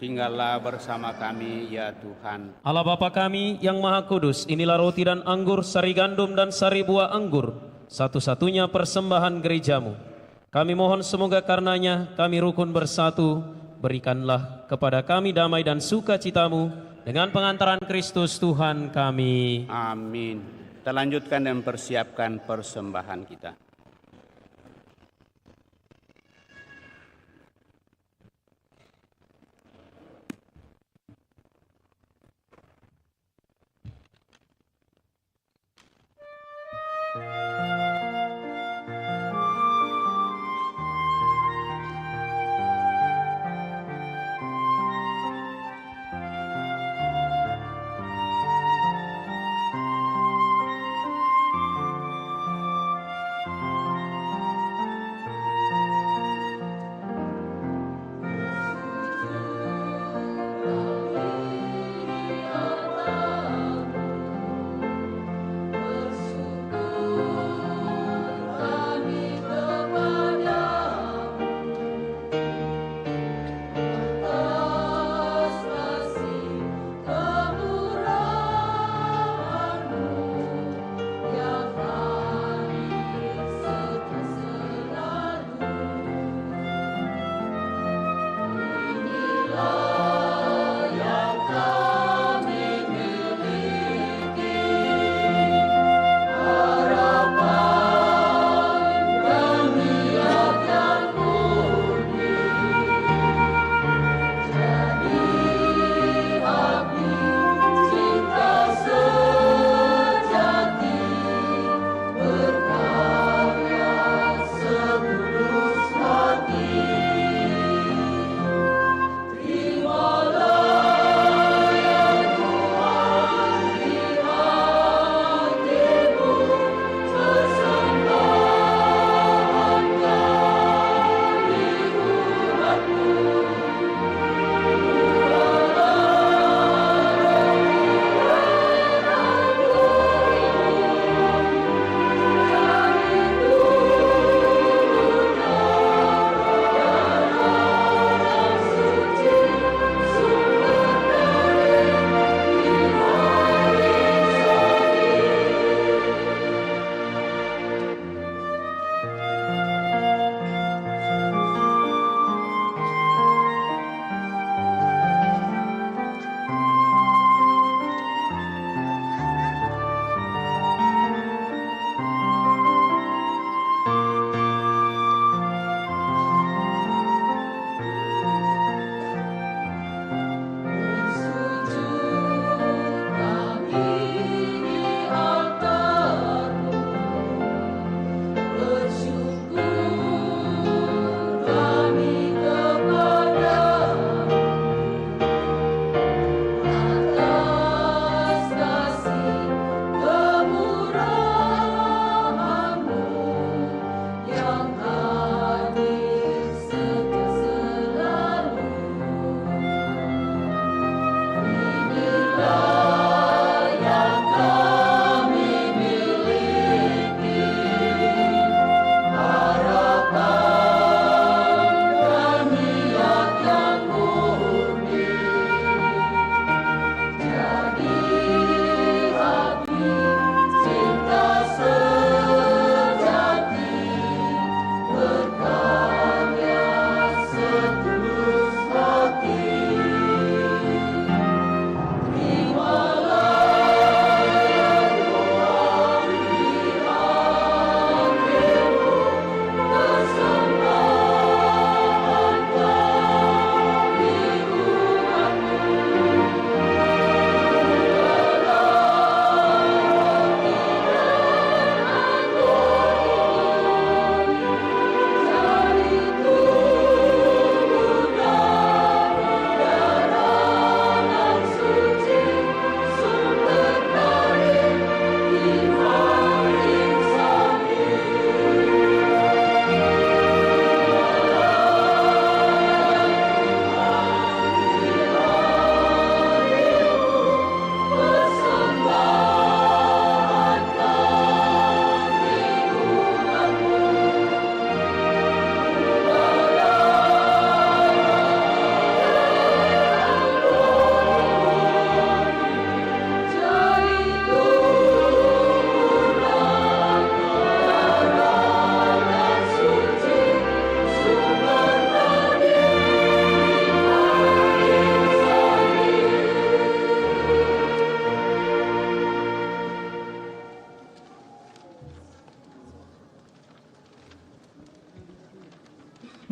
Tinggallah bersama kami ya Tuhan. Allah Bapa kami yang Maha Kudus, inilah roti dan anggur, sari gandum dan sari buah anggur, satu-satunya persembahan gereja-Mu. Kami mohon semoga karenanya kami rukun bersatu. Berikanlah kepada kami damai dan sukacita-Mu dengan pengantaran Kristus Tuhan kami. Amin. Kita lanjutkan dan persiapkan persembahan kita.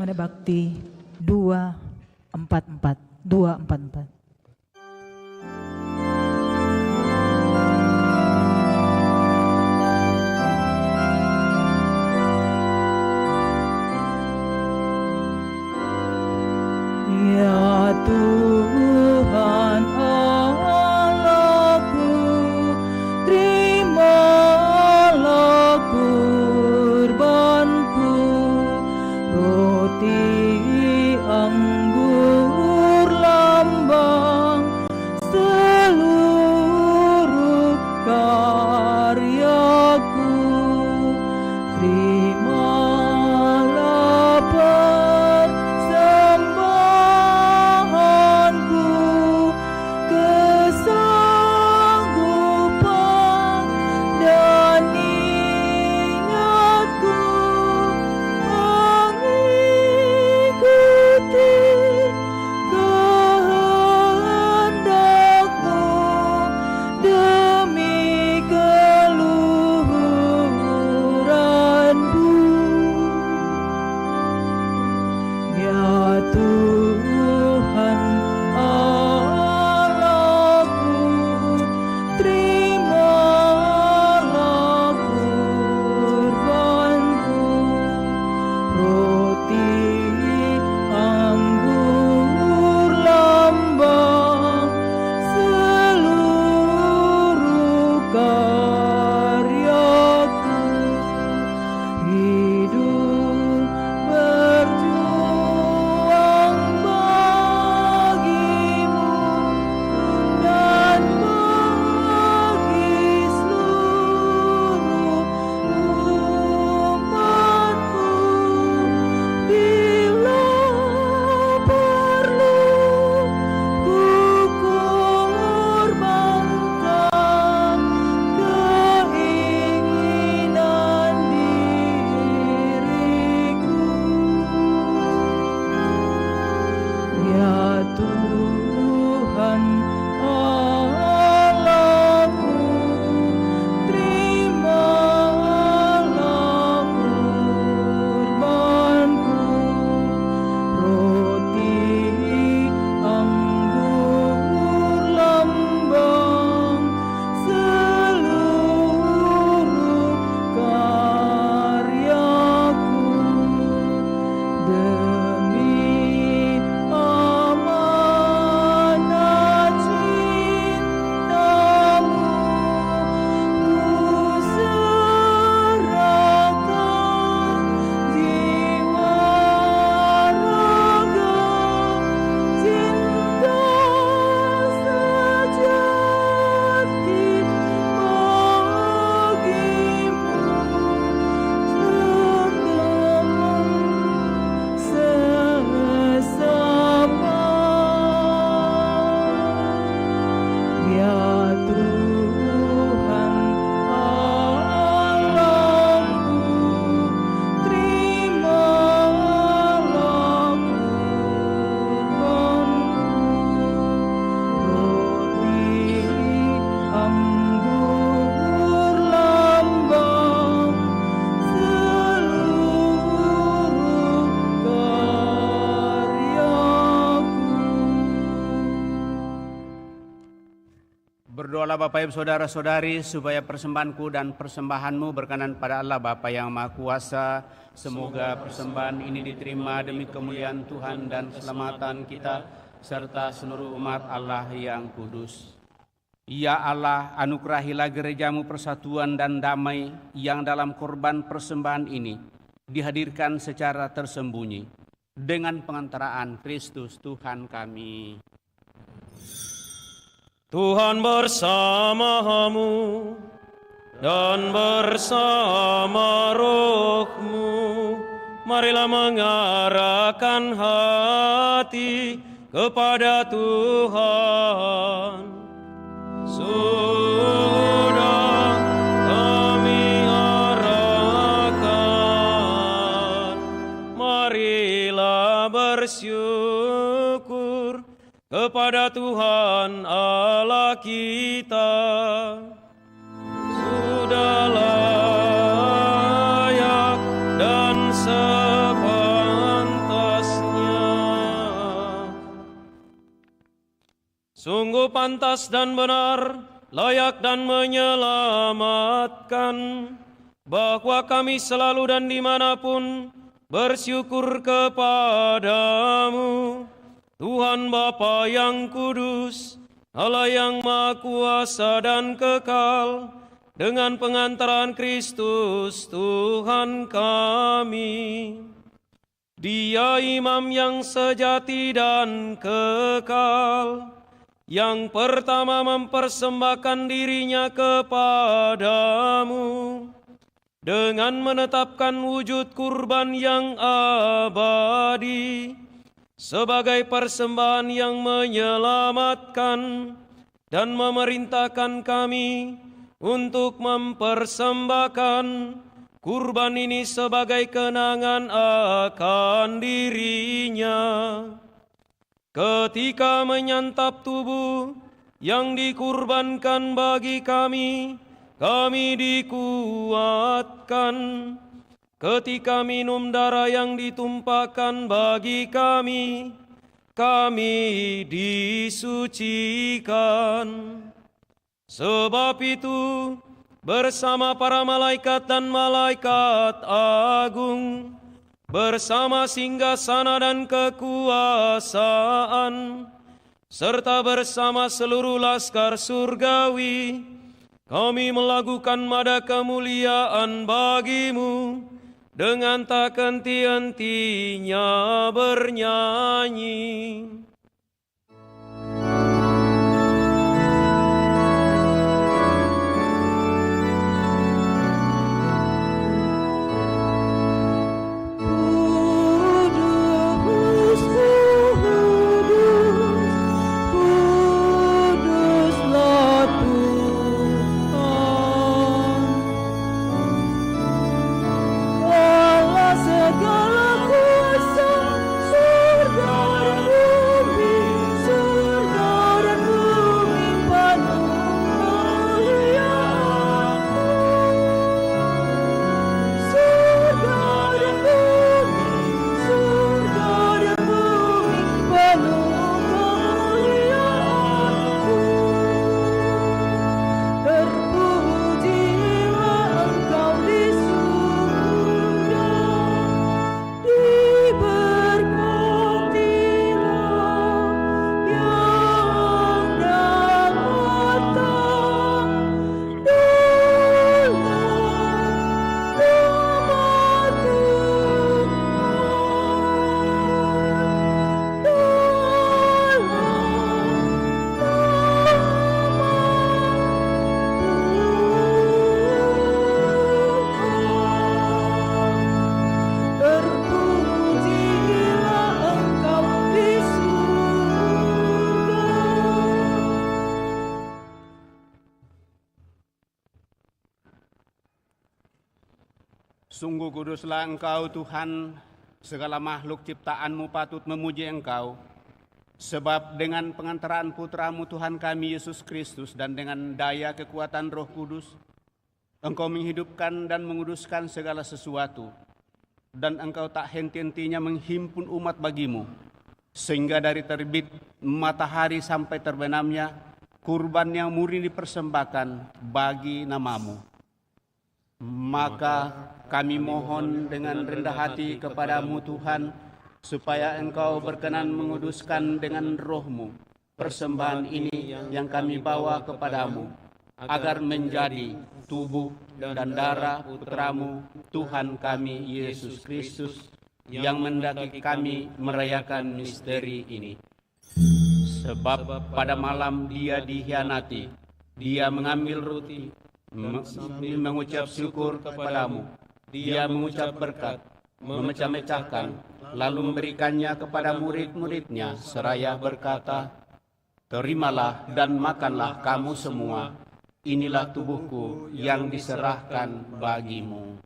Mana Bakti 244. 244. Ya Tuhan Allahku, terimalah kurbanku, roti anggur lambang seluruh karyaku. Terimalah persembahanku, kesanggupan dan niatku mengikuti kehendakmu demi keluhuranmu. Ya Tuhan Allahku, terimalah kurbanku, roti anggur lambang seluruh karyaku. Hidup berjuang bagimu dan bagi seluruh umatmu. Bila perlu ku korbankan keinginan diriku. Ya Tuhan Allahku, terimalah kurbanku, roti anggur lambang seluruh karyaku. Demi amanat cintamu, ku serahkan jiwa raga, cinta sejati bagimu, sesama. Ya Tuhan Allahku, terimalah kurbanku, roti anggur lambang seluruh karyaku. Berdoalah Bapak Ibu Saudara-saudari supaya persembahanku dan persembahanmu berkenan pada Allah Bapa yang Maha Kuasa. Semoga persembahan ini diterima demi kemuliaan Tuhan dan keselamatan kita serta seluruh umat Allah yang kudus. Ya Allah, anugerahilah gerejamu persatuan dan damai yang dalam korban persembahan ini dihadirkan secara tersembunyi dengan pengantaraan Kristus Tuhan kami. Tuhan bersamamu dan bersama rohmu. Marilah mengarahkan hati kepada Tuhan. Sudah kami arahkan, marilah bersyukur kepada Tuhan Allah kita. Sudah layak dan sepantas Sungguh pantas dan benar, layak dan menyelamatkan, bahwa kami selalu dan dimanapun bersyukur kepadamu, Tuhan Bapa yang kudus, Allah yang Maha Kuasa dan kekal, dengan pengantaran Kristus Tuhan kami. Dia imam yang sejati dan kekal, yang pertama mempersembahkan dirinya kepadamu, dengan menetapkan wujud kurban yang abadi, sebagai persembahan yang menyelamatkan, dan memerintahkan kami untuk mempersembahkan kurban ini sebagai kenangan akan dirinya. Ketika menyantap tubuh yang dikurbankan bagi kami, kami dikuatkan. Ketika minum darah yang ditumpahkan bagi kami, kami disucikan. Sebab itu, bersama para malaikat dan malaikat agung, bersama singgasana dan kekuasaan, serta bersama seluruh laskar surgawi, kami melakukan nada kemuliaan bagimu, dengan tak henti-hentinya bernyanyi. Sungguh kuduslah Engkau Tuhan, segala makhluk ciptaan-Mu patut memuji Engkau. Sebab dengan pengantaran Putra-Mu Tuhan kami Yesus Kristus dan dengan daya kekuatan Roh Kudus, Engkau menghidupkan dan menguduskan segala sesuatu. Dan Engkau tak henti-hentinya menghimpun umat bagimu, sehingga dari terbit matahari sampai terbenamnya, kurban yang murni dipersembahkan bagi nama-Mu. Maka kami mohon dengan rendah hati kepadamu Tuhan, supaya Engkau berkenan menguduskan dengan Roh-Mu persembahan ini yang kami bawa kepadamu, agar menjadi tubuh dan darah Putra-Mu Tuhan kami Yesus Kristus, yang mendaki kami merayakan misteri ini. Sebab pada malam Dia dikhianati, Dia mengambil roti, mengucap syukur kepadamu. Dia mengucap berkat, memecah-mecahkan, lalu memberikannya kepada murid-muridnya, seraya berkata, "Terimalah dan makanlah kamu semua, inilah tubuhku yang diserahkan bagimu."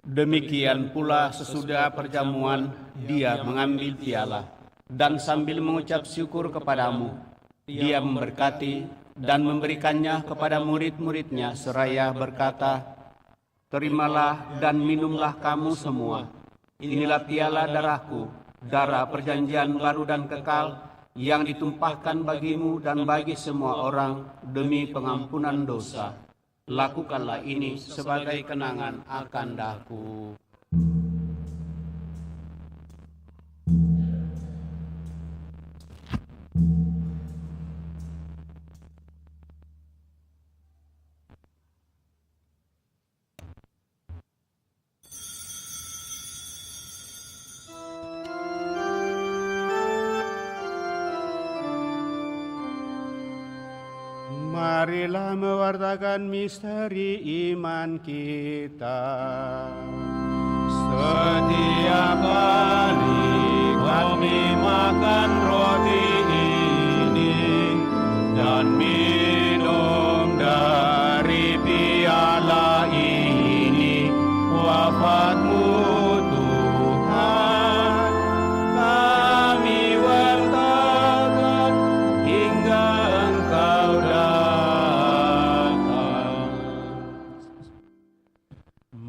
Demikian pula sesudah perjamuan, dia mengambil piala, dan sambil mengucap syukur kepadamu, dia memberkati dan memberikannya kepada murid-muridnya seraya berkata, "Terimalah dan minumlah kamu semua. Inilah piala darahku, darah perjanjian baru dan kekal, yang ditumpahkan bagimu dan bagi semua orang demi pengampunan dosa. Lakukanlah ini sebagai kenangan akan daku." Marilah mewartakan misteri iman kita. Setiap kali kami makan roti ini dan minum dari piala ini, wafat-Mu Tuhan, kami wartakan hingga Engkau datang.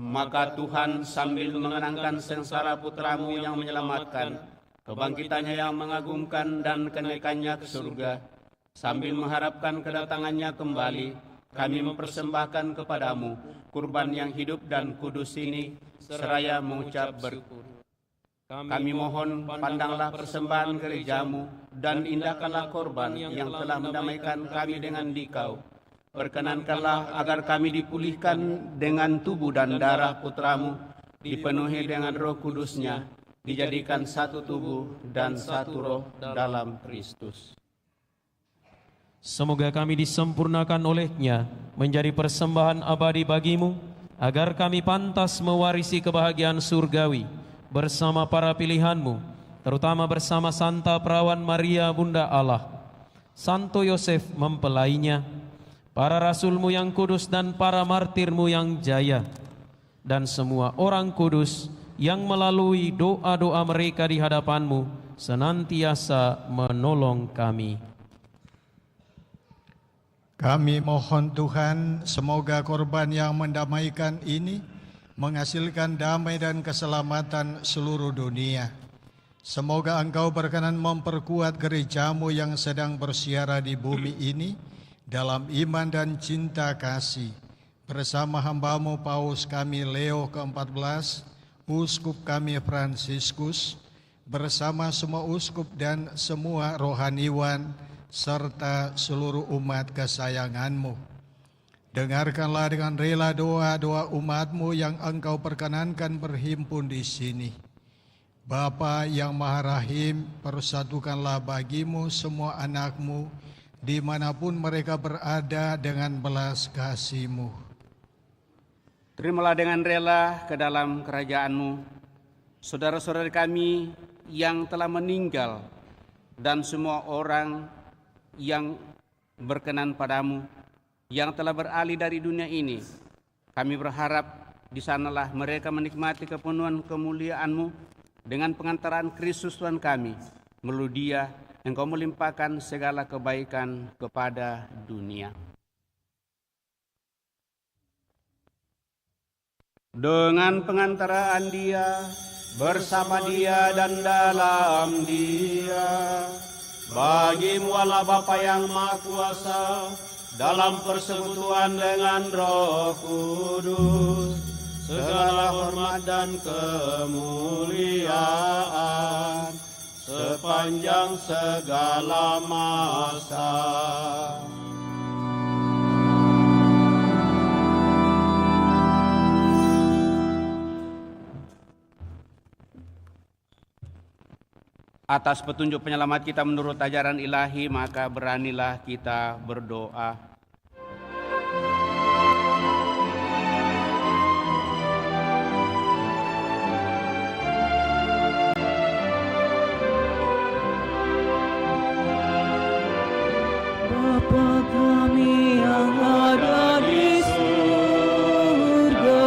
Maka Tuhan sambil mengenangkan sengsara putra-Mu yang menyelamatkan, kebangkitannya yang mengagumkan dan kenaikannya ke surga, sambil mengharapkan kedatangannya kembali, kami mempersembahkan kepadamu kurban yang hidup dan kudus ini, seraya mengucap bersyukur. Kami mohon, pandanglah persembahan gereja-Mu dan indahkanlah korban yang telah mendamaikan kami dengan Dikau. Perkenankanlah agar kami dipulihkan dengan tubuh dan darah putra-Mu, dipenuhi dengan Roh Kudus-Nya, dijadikan satu tubuh dan satu roh dalam Kristus. Semoga kami disempurnakan oleh-Nya menjadi persembahan abadi bagi-Mu, agar kami pantas mewarisi kebahagiaan surgawi bersama para pilihan-Mu, terutama bersama Santa Perawan Maria Bunda Allah, Santo Yosef mempelainya, para rasul-Mu yang kudus dan para martir-Mu yang jaya, dan semua orang kudus yang melalui doa-doa mereka di hadapan-Mu senantiasa menolong kami. Kami mohon Tuhan, semoga korban yang mendamaikan ini menghasilkan damai dan keselamatan seluruh dunia. Semoga Engkau berkenan memperkuat gereja-Mu yang sedang bersiara di bumi ini dalam iman dan cinta kasih. Bersama hamba-Mu Paus kami Leo ke-14, Uskup kami Fransiskus, bersama semua uskup dan semua rohaniwan, serta seluruh umat kesayangan-Mu. Dengarkanlah dengan rela doa-doa umat-Mu yang Engkau perkenankan berhimpun di sini. Bapa yang Maha Rahim, persatukanlah bagi-Mu semua anak-Mu, dimanapun mereka berada dengan belas kasih-Mu. Terimalah dengan rela ke dalam kerajaan-Mu saudara-saudara kami yang telah meninggal dan semua orang yang berkenan padamu, yang telah beralih dari dunia ini. Kami berharap di sanalah mereka menikmati kepenuhan kemuliaan-Mu dengan pengantaran Kristus Tuhan kami. Melalui Dia, Engkau melimpahkan segala kebaikan kepada dunia. Dengan pengantaraan Dia, bersama Dia dan dalam Dia, bagi-Mu Allah Bapa yang Maha Kuasa, dalam persekutuan dengan Roh Kudus, segala hormat dan kemuliaan sepanjang segala masa. Atas petunjuk penyelamat kita menurut ajaran ilahi, maka beranilah kita berdoa. Bapa kami yang ada di surga,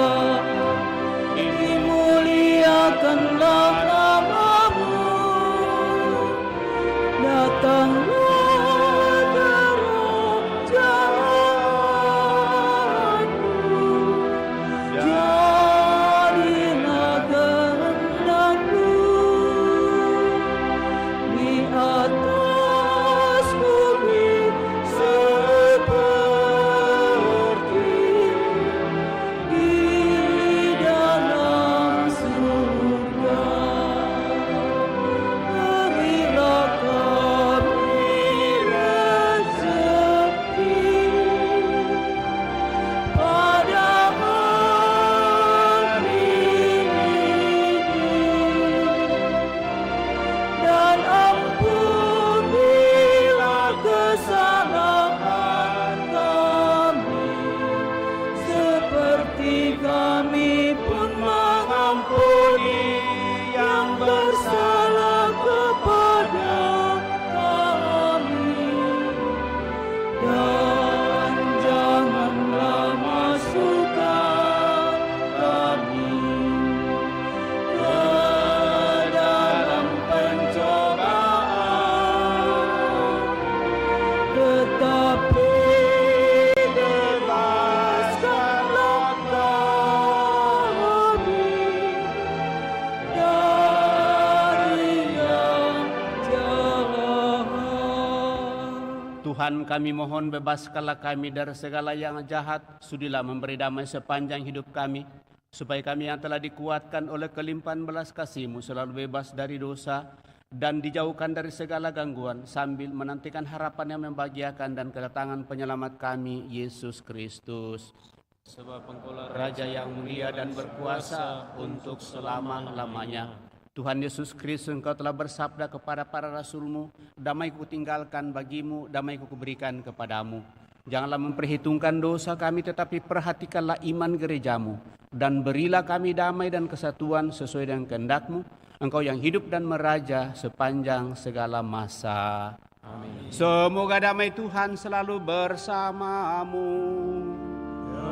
Tuhan, kami mohon bebaskanlah kami dari segala yang jahat, sudilah memberi damai sepanjang hidup kami, supaya kami yang telah dikuatkan oleh kelimpahan belas kasih-Mu selalu bebas dari dosa dan dijauhkan dari segala gangguan, sambil menantikan harapan yang membahagiakan dan kedatangan penyelamat kami, Yesus Kristus. Sebab Engkaulah Raja yang mulia dan berkuasa untuk selama-lamanya. Tuhan Yesus Kristus, Engkau telah bersabda kepada para rasul-Mu, damai-Ku tinggalkan bagimu, damai-Ku kuberikan kepadamu. Janganlah memperhitungkan dosa kami, tetapi perhatikanlah iman gereja-Mu, dan berilah kami damai dan kesatuan sesuai dengan kehendak-Mu, Engkau yang hidup dan meraja sepanjang segala masa. Amin. Semoga damai Tuhan selalu bersamamu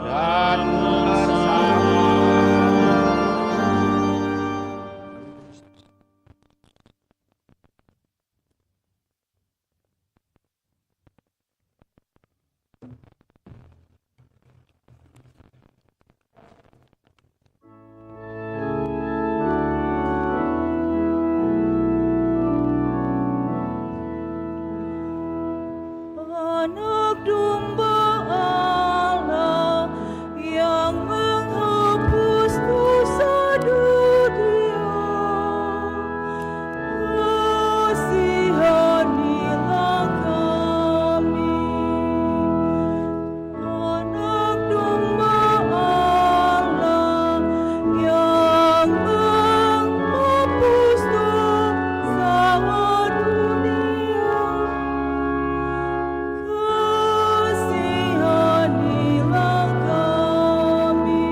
dan bersama. Anak domba Allah yang menghapus dosa dunia, kasihanilah kami. Anak domba Allah yang menghapus dosa dunia, kasihanilah kami.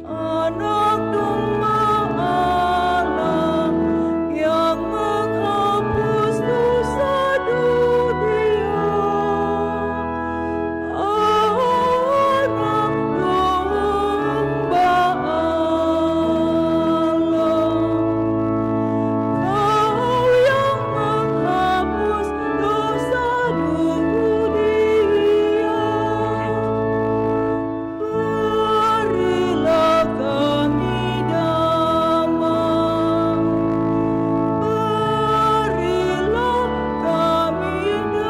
Anak domba Allah yang menghapus dosa dunia, anak domba Allah, Kau yang menghapus dosa dunia, berilah kami damai, berilah kami damai.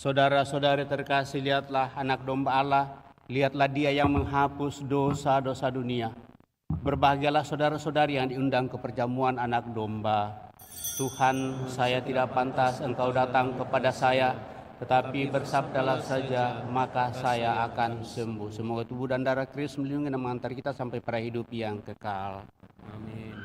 Saudara-saudari terkasih, lihatlah anak domba Allah, lihatlah Dia yang menghapus dosa-dosa dunia. Berbahagialah saudara-saudari yang diundang ke perjamuan anak domba. Tuhan, saya tidak pantas Engkau datang kepada saya, tetapi bersabdalah saja, maka saya akan sembuh. Semoga tubuh dan darah Kristus melindungi dan mengantar kita sampai pada hidup yang kekal. Amin.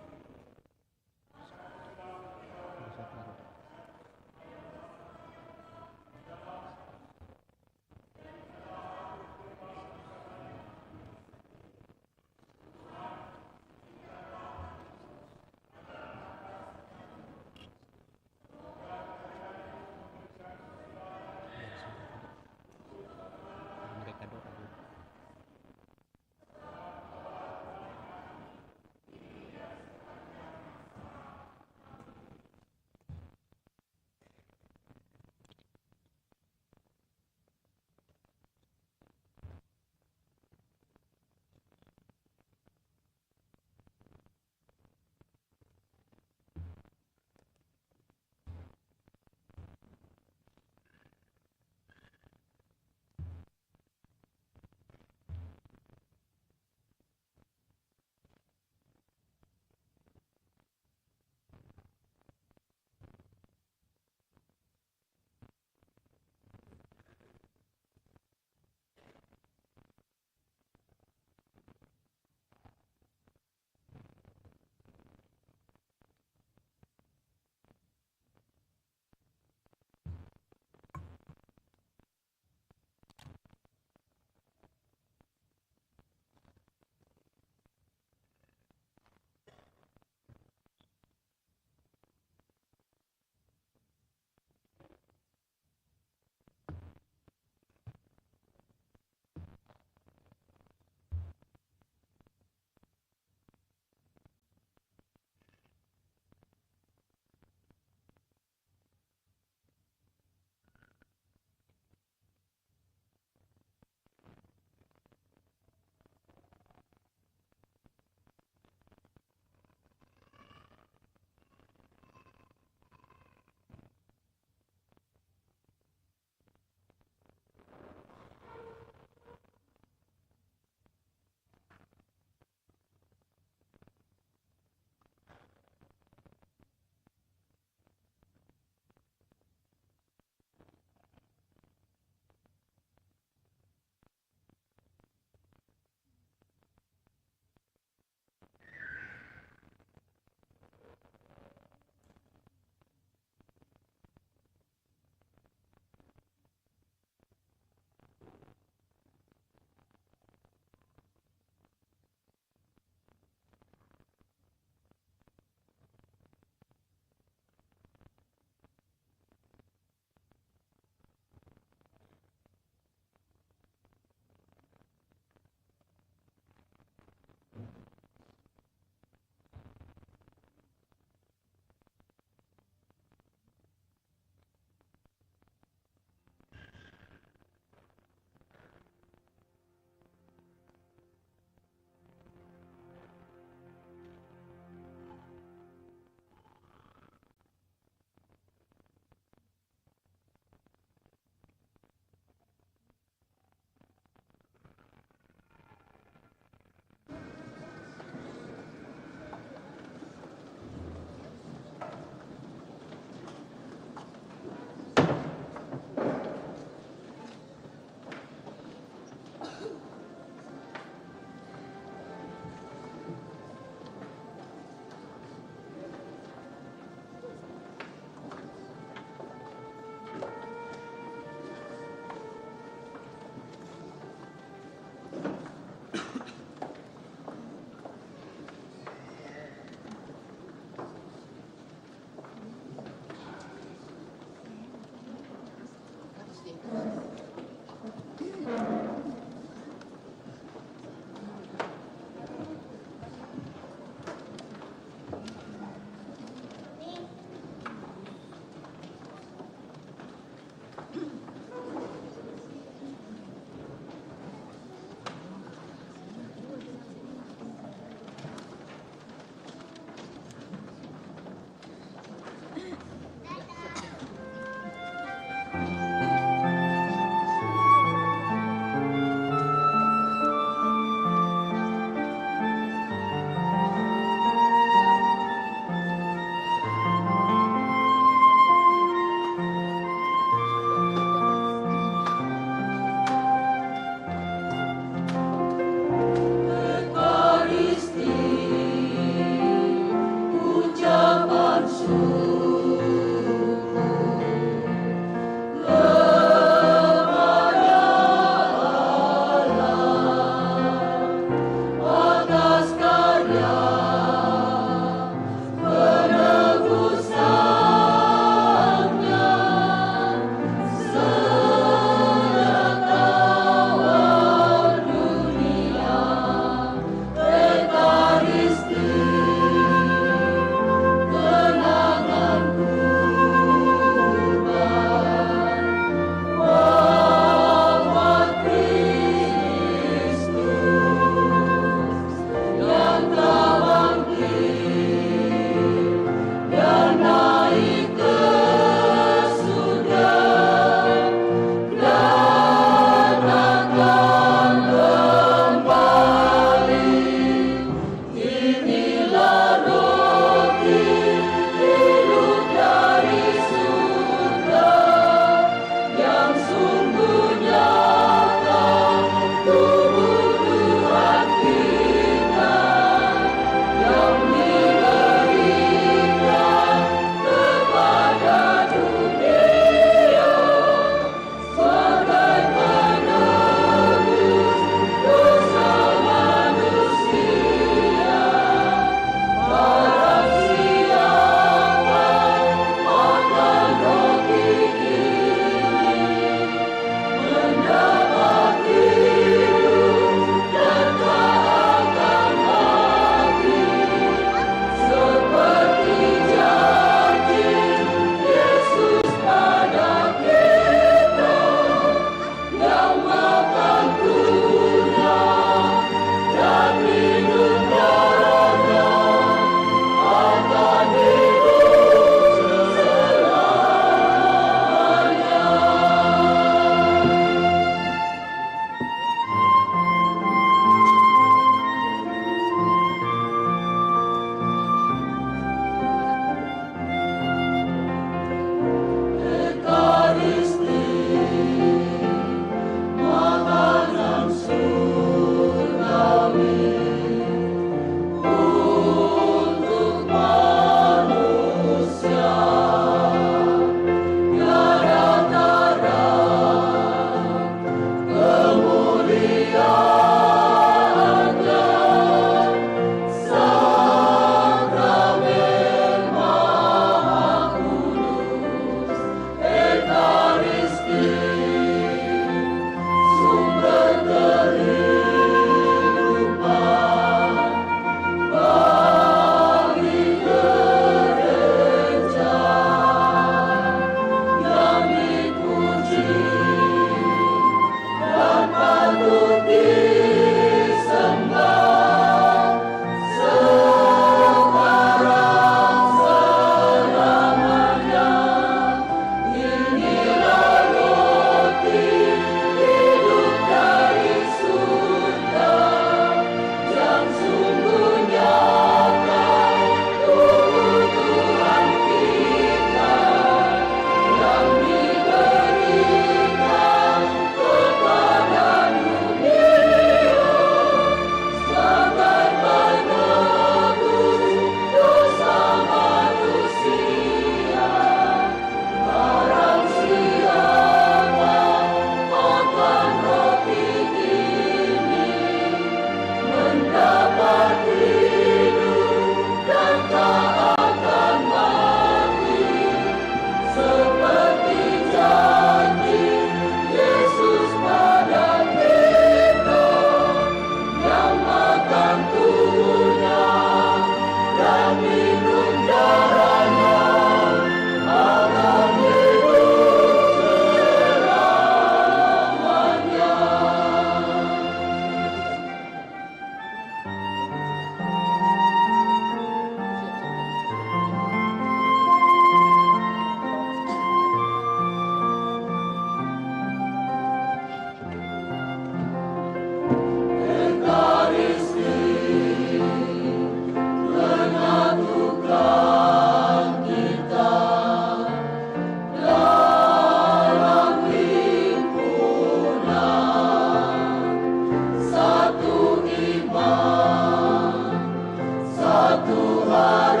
Tuhan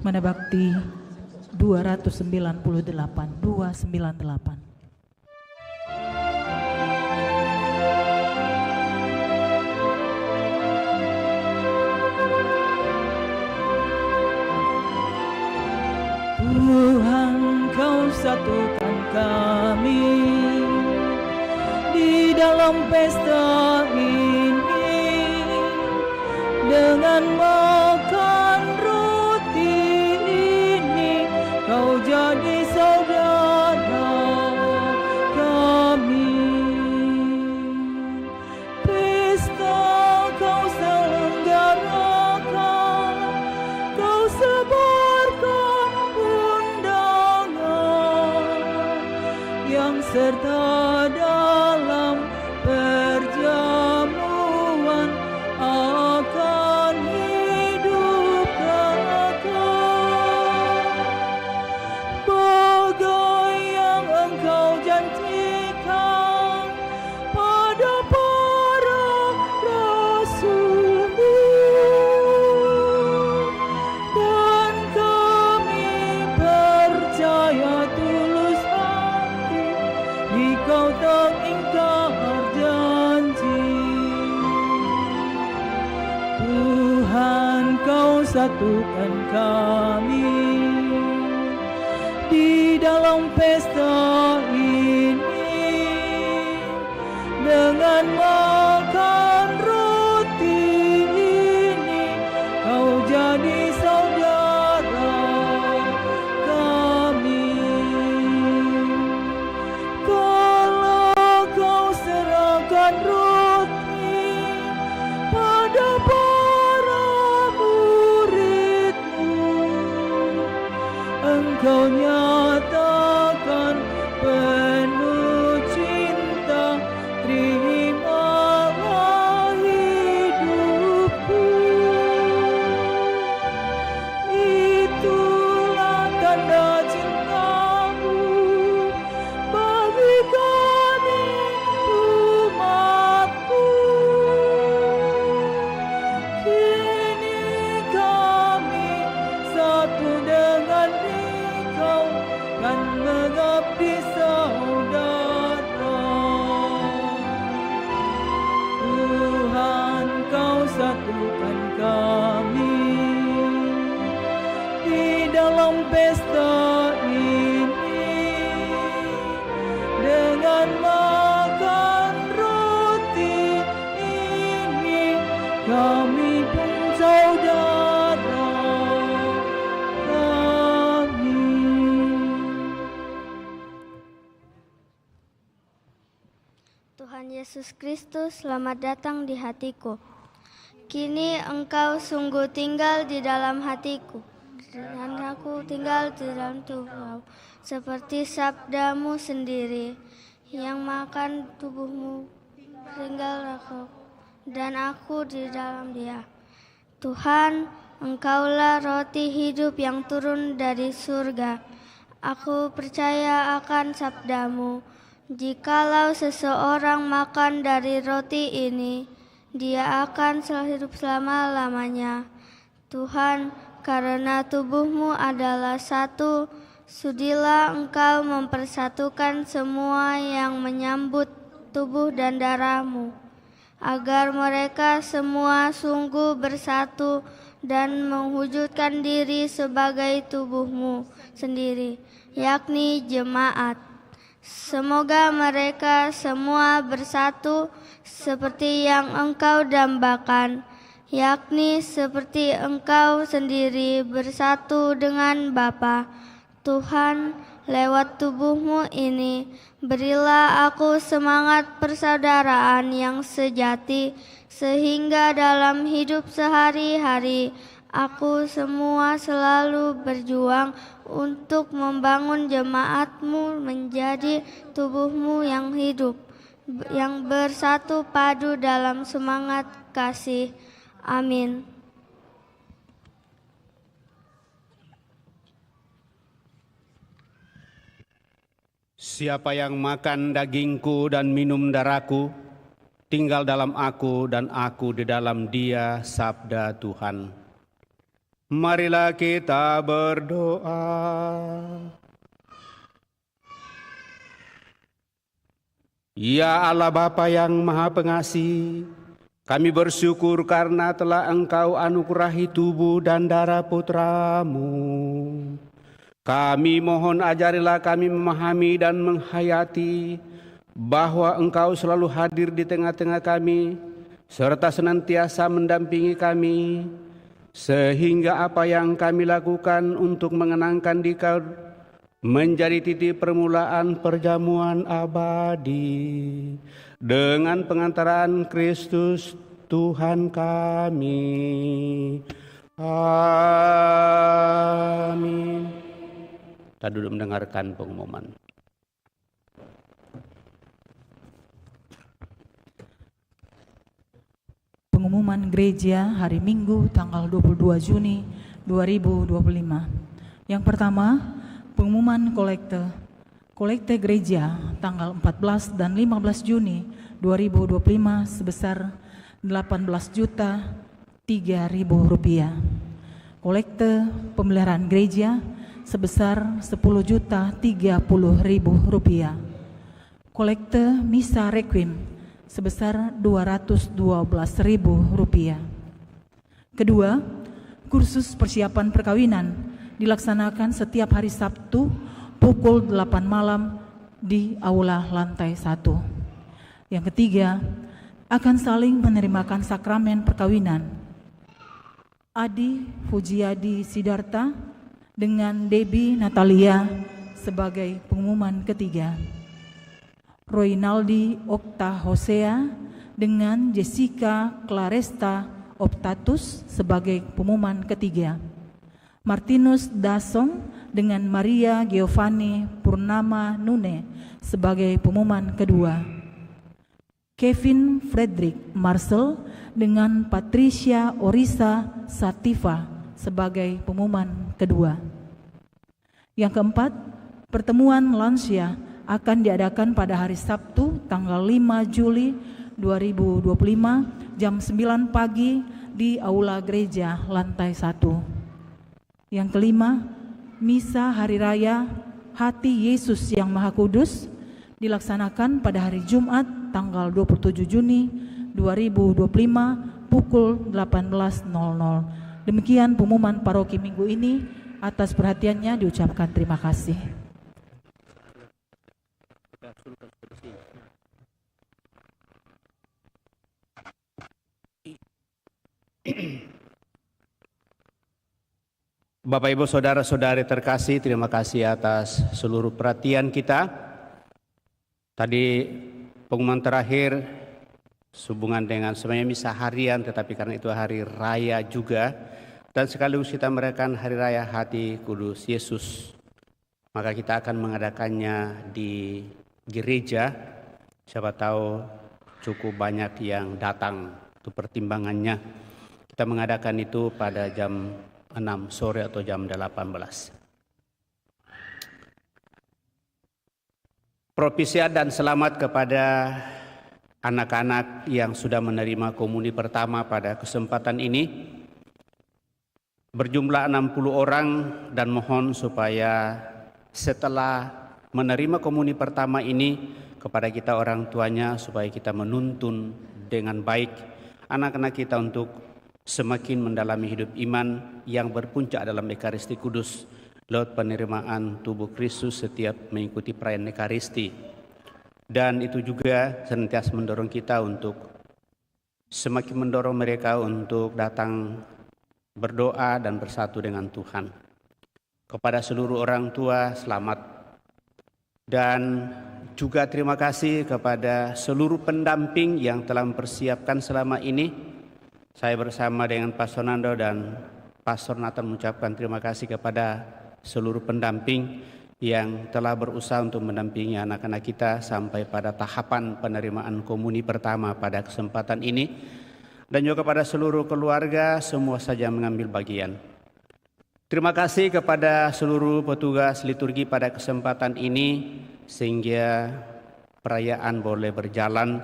Mana Bakti 298. Tuhan, Kau satukan kami di dalam pesta ini dengan makan roti ini. Kau jadi saudara kami. Pesta Kau selenggarakan, Kau sebarkan undangan yang serta dalam perjamuan akan hidup kekal. Bagai yang Engkau janjikan pada para rasul-Mu, dan kami percaya tulus hati Engkau tak ingkar janji. Tuhan, Kau satukan kami di dalam pesta ini dengan makan roti ini. Kau jadi saudara kami. Kalau Kau serahkan roti pada para murid-Mu, Engkau nyatakan penuh cinta, terimalah hidupku. Itulah tanda cinta-Mu bagi kami umat-Mu. Kini kami satu dengan Engkau dan mengabdi saudara. Tuhan, Kau satukan kami di dalam pesta ini dengan makan roti ini. Kami pun saudara kami. Tuhan Yesus Kristus, selamat datang di hatiku. Kini Engkau sungguh tinggal di dalam hatiku, dan aku tinggal di dalam tubuh-Mu, seperti sabda-Mu sendiri, yang makan tubuh-Mu tinggal aku, dan aku di dalam Dia. Tuhan, Engkaulah roti hidup yang turun dari surga. Aku percaya akan sabda-Mu. Jikalau seseorang makan dari roti ini, dia akan hidup selama-lamanya. Tuhan, karena tubuh-Mu adalah satu, sudilah Engkau mempersatukan semua yang menyambut tubuh dan darah-Mu, agar mereka semua sungguh bersatu dan mewujudkan diri sebagai tubuh-Mu sendiri, yakni jemaat. Semoga mereka semua bersatu seperti yang Engkau dambakan, yakni seperti Engkau sendiri bersatu dengan Bapa. Tuhan, lewat tubuh-Mu ini, berilah aku semangat persaudaraan yang sejati, sehingga dalam hidup sehari-hari aku semua selalu berjuang untuk membangun jemaat-Mu menjadi tubuh-Mu yang hidup, yang bersatu padu dalam semangat kasih. Amin. Siapa yang makan dagingku dan minum darahku, tinggal dalam aku dan aku di dalam dia, sabda Tuhan. Marilah kita berdoa. Ya Allah Bapa yang Maha Pengasih, kami bersyukur karena telah Engkau anugerahi tubuh dan darah Putra-Mu. Kami mohon ajarilah kami memahami dan menghayati bahwa Engkau selalu hadir di tengah-tengah kami, serta senantiasa mendampingi kami, sehingga apa yang kami lakukan untuk mengenangkan Dikau menjadi titik permulaan perjamuan abadi dengan pengantaran Kristus Tuhan kami. Amin. Kita duduk mendengarkan pengumuman. Pengumuman gereja hari Minggu tanggal 22 Juni 2025. Yang pertama, pengumuman kolekte gereja tanggal 14 dan 15 Juni 2025 sebesar Rp18.003.000. Kolekte pemeliharaan gereja sebesar Rp10.030.000. Kolekte misa requiem sebesar Rp212.000. Kedua, kursus persiapan perkawinan dilaksanakan setiap hari Sabtu pukul 8 malam di aula lantai 1. Yang ketiga, akan saling menerimakan sakramen perkawinan Adi Fujiadi Sidarta dengan Debbie Natalia sebagai pengumuman ketiga. Roinaldi Okta Hosea dengan Jessica Claresta Optatus sebagai pengumuman ketiga. Martinus Dasong dengan Maria Giovanni Purnama Nune sebagai pengumuman kedua. Kevin Frederick Marcel dengan Patricia Orisa Sativa sebagai pengumuman kedua. Yang keempat, pertemuan lansia akan diadakan pada hari Sabtu tanggal 5 Juli 2025 jam 9 pagi di Aula Gereja lantai 1. Yang kelima, misa hari raya Hati Yesus yang Maha Kudus dilaksanakan pada hari Jumat tanggal 27 Juni 2025 pukul 18.00. Demikian pengumuman paroki minggu ini. Atas perhatiannya diucapkan terima kasih. Bapak Ibu Saudara-saudari terkasih, terima kasih atas seluruh perhatian kita. Tadi pengumuman terakhir sehubungan dengan sebenarnya misa harian, tetapi karena itu hari raya juga, dan sekaligus kita merayakan hari raya Hati Kudus Yesus, maka kita akan mengadakannya di gereja. Siapa tahu cukup banyak yang datang, itu pertimbangannya. Kita mengadakan itu pada jam 6 sore atau jam 18. Propisiat dan selamat kepada anak-anak yang sudah menerima komuni pertama pada kesempatan ini. Berjumlah 60 orang, dan mohon supaya setelah menerima komuni pertama ini kepada kita orang tuanya, supaya kita menuntun dengan baik anak-anak kita untuk semakin mendalami hidup iman yang berpuncak dalam Ekaristi Kudus lewat penerimaan tubuh Kristus setiap mengikuti perayaan Ekaristi. Dan itu juga senantiasa mendorong kita untuk semakin mendorong mereka untuk datang berdoa dan bersatu dengan Tuhan. Kepada seluruh orang tua, selamat. Dan juga terima kasih kepada seluruh pendamping yang telah mempersiapkan selama ini. Saya bersama dengan Pastor Nando dan Pastor Nathan mengucapkan terima kasih kepada seluruh pendamping yang telah berusaha untuk mendampingi anak-anak kita sampai pada tahapan penerimaan komuni pertama pada kesempatan ini. Dan juga kepada seluruh keluarga, semua saja mengambil bagian. Terima kasih kepada seluruh petugas liturgi pada kesempatan ini, sehingga perayaan boleh berjalan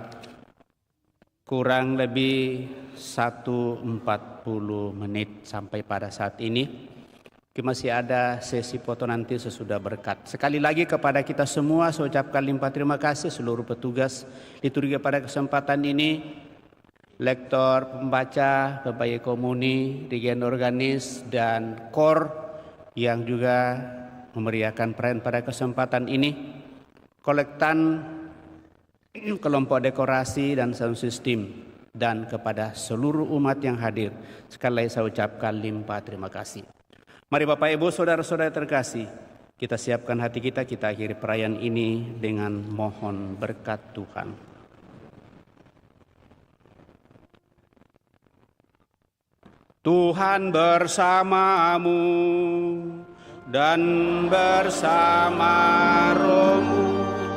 kurang lebih 1:40 menit sampai pada saat ini. Masih ada sesi foto nanti sesudah berkat. Sekali lagi kepada kita semua saya ucapkan limpah terima kasih seluruh petugas liturgi pada kesempatan ini, lektor, pembaca, pembaca komuni, dirigen organis, dan kor yang juga memeriahkan perayaan pada kesempatan ini, kolektan, kelompok dekorasi dan sound system, dan kepada seluruh umat yang hadir. Sekali lagi saya ucapkan limpah terima kasih. Mari Bapak Ibu, saudara-saudara terkasih, kita siapkan hati kita, kita akhiri perayaan ini dengan mohon berkat Tuhan. Tuhan bersamamu dan bersama rohmu.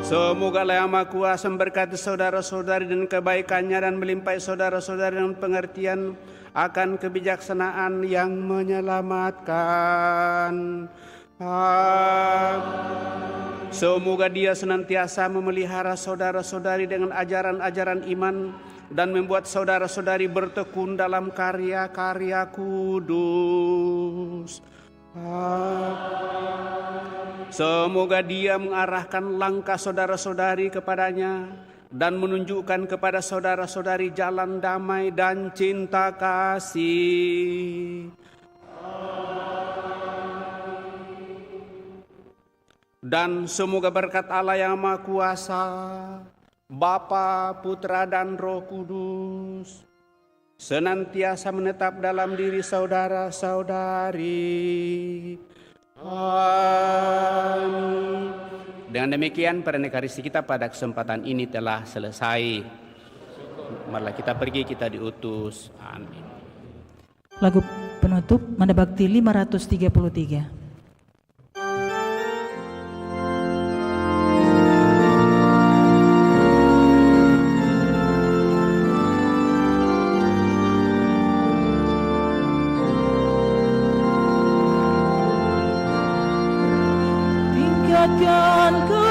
Semoga Yang Maha Kuasa memberkati saudara-saudari dan kebaikannya dan melimpahi saudara-saudari dengan pengertian akan kebijaksanaan yang menyelamatkan. Semoga Dia senantiasa memelihara saudara-saudari dengan ajaran-ajaran iman dan membuat saudara-saudari bertekun dalam karya-karya kudus. Semoga Dia mengarahkan langkah saudara-saudari kepadanya dan menunjukkan kepada saudara-saudari jalan damai dan cinta kasih. Dan semoga berkat Allah yang Maha Kuasa, Bapa, Putra, dan Roh Kudus senantiasa menetap dalam diri saudara-saudari. Amin. Dengan demikian perayaan Ekaristi kita pada kesempatan ini telah selesai. Marilah kita pergi, kita diutus. Amin. Lagu penutup Manda Bakti 533. Tingkatkan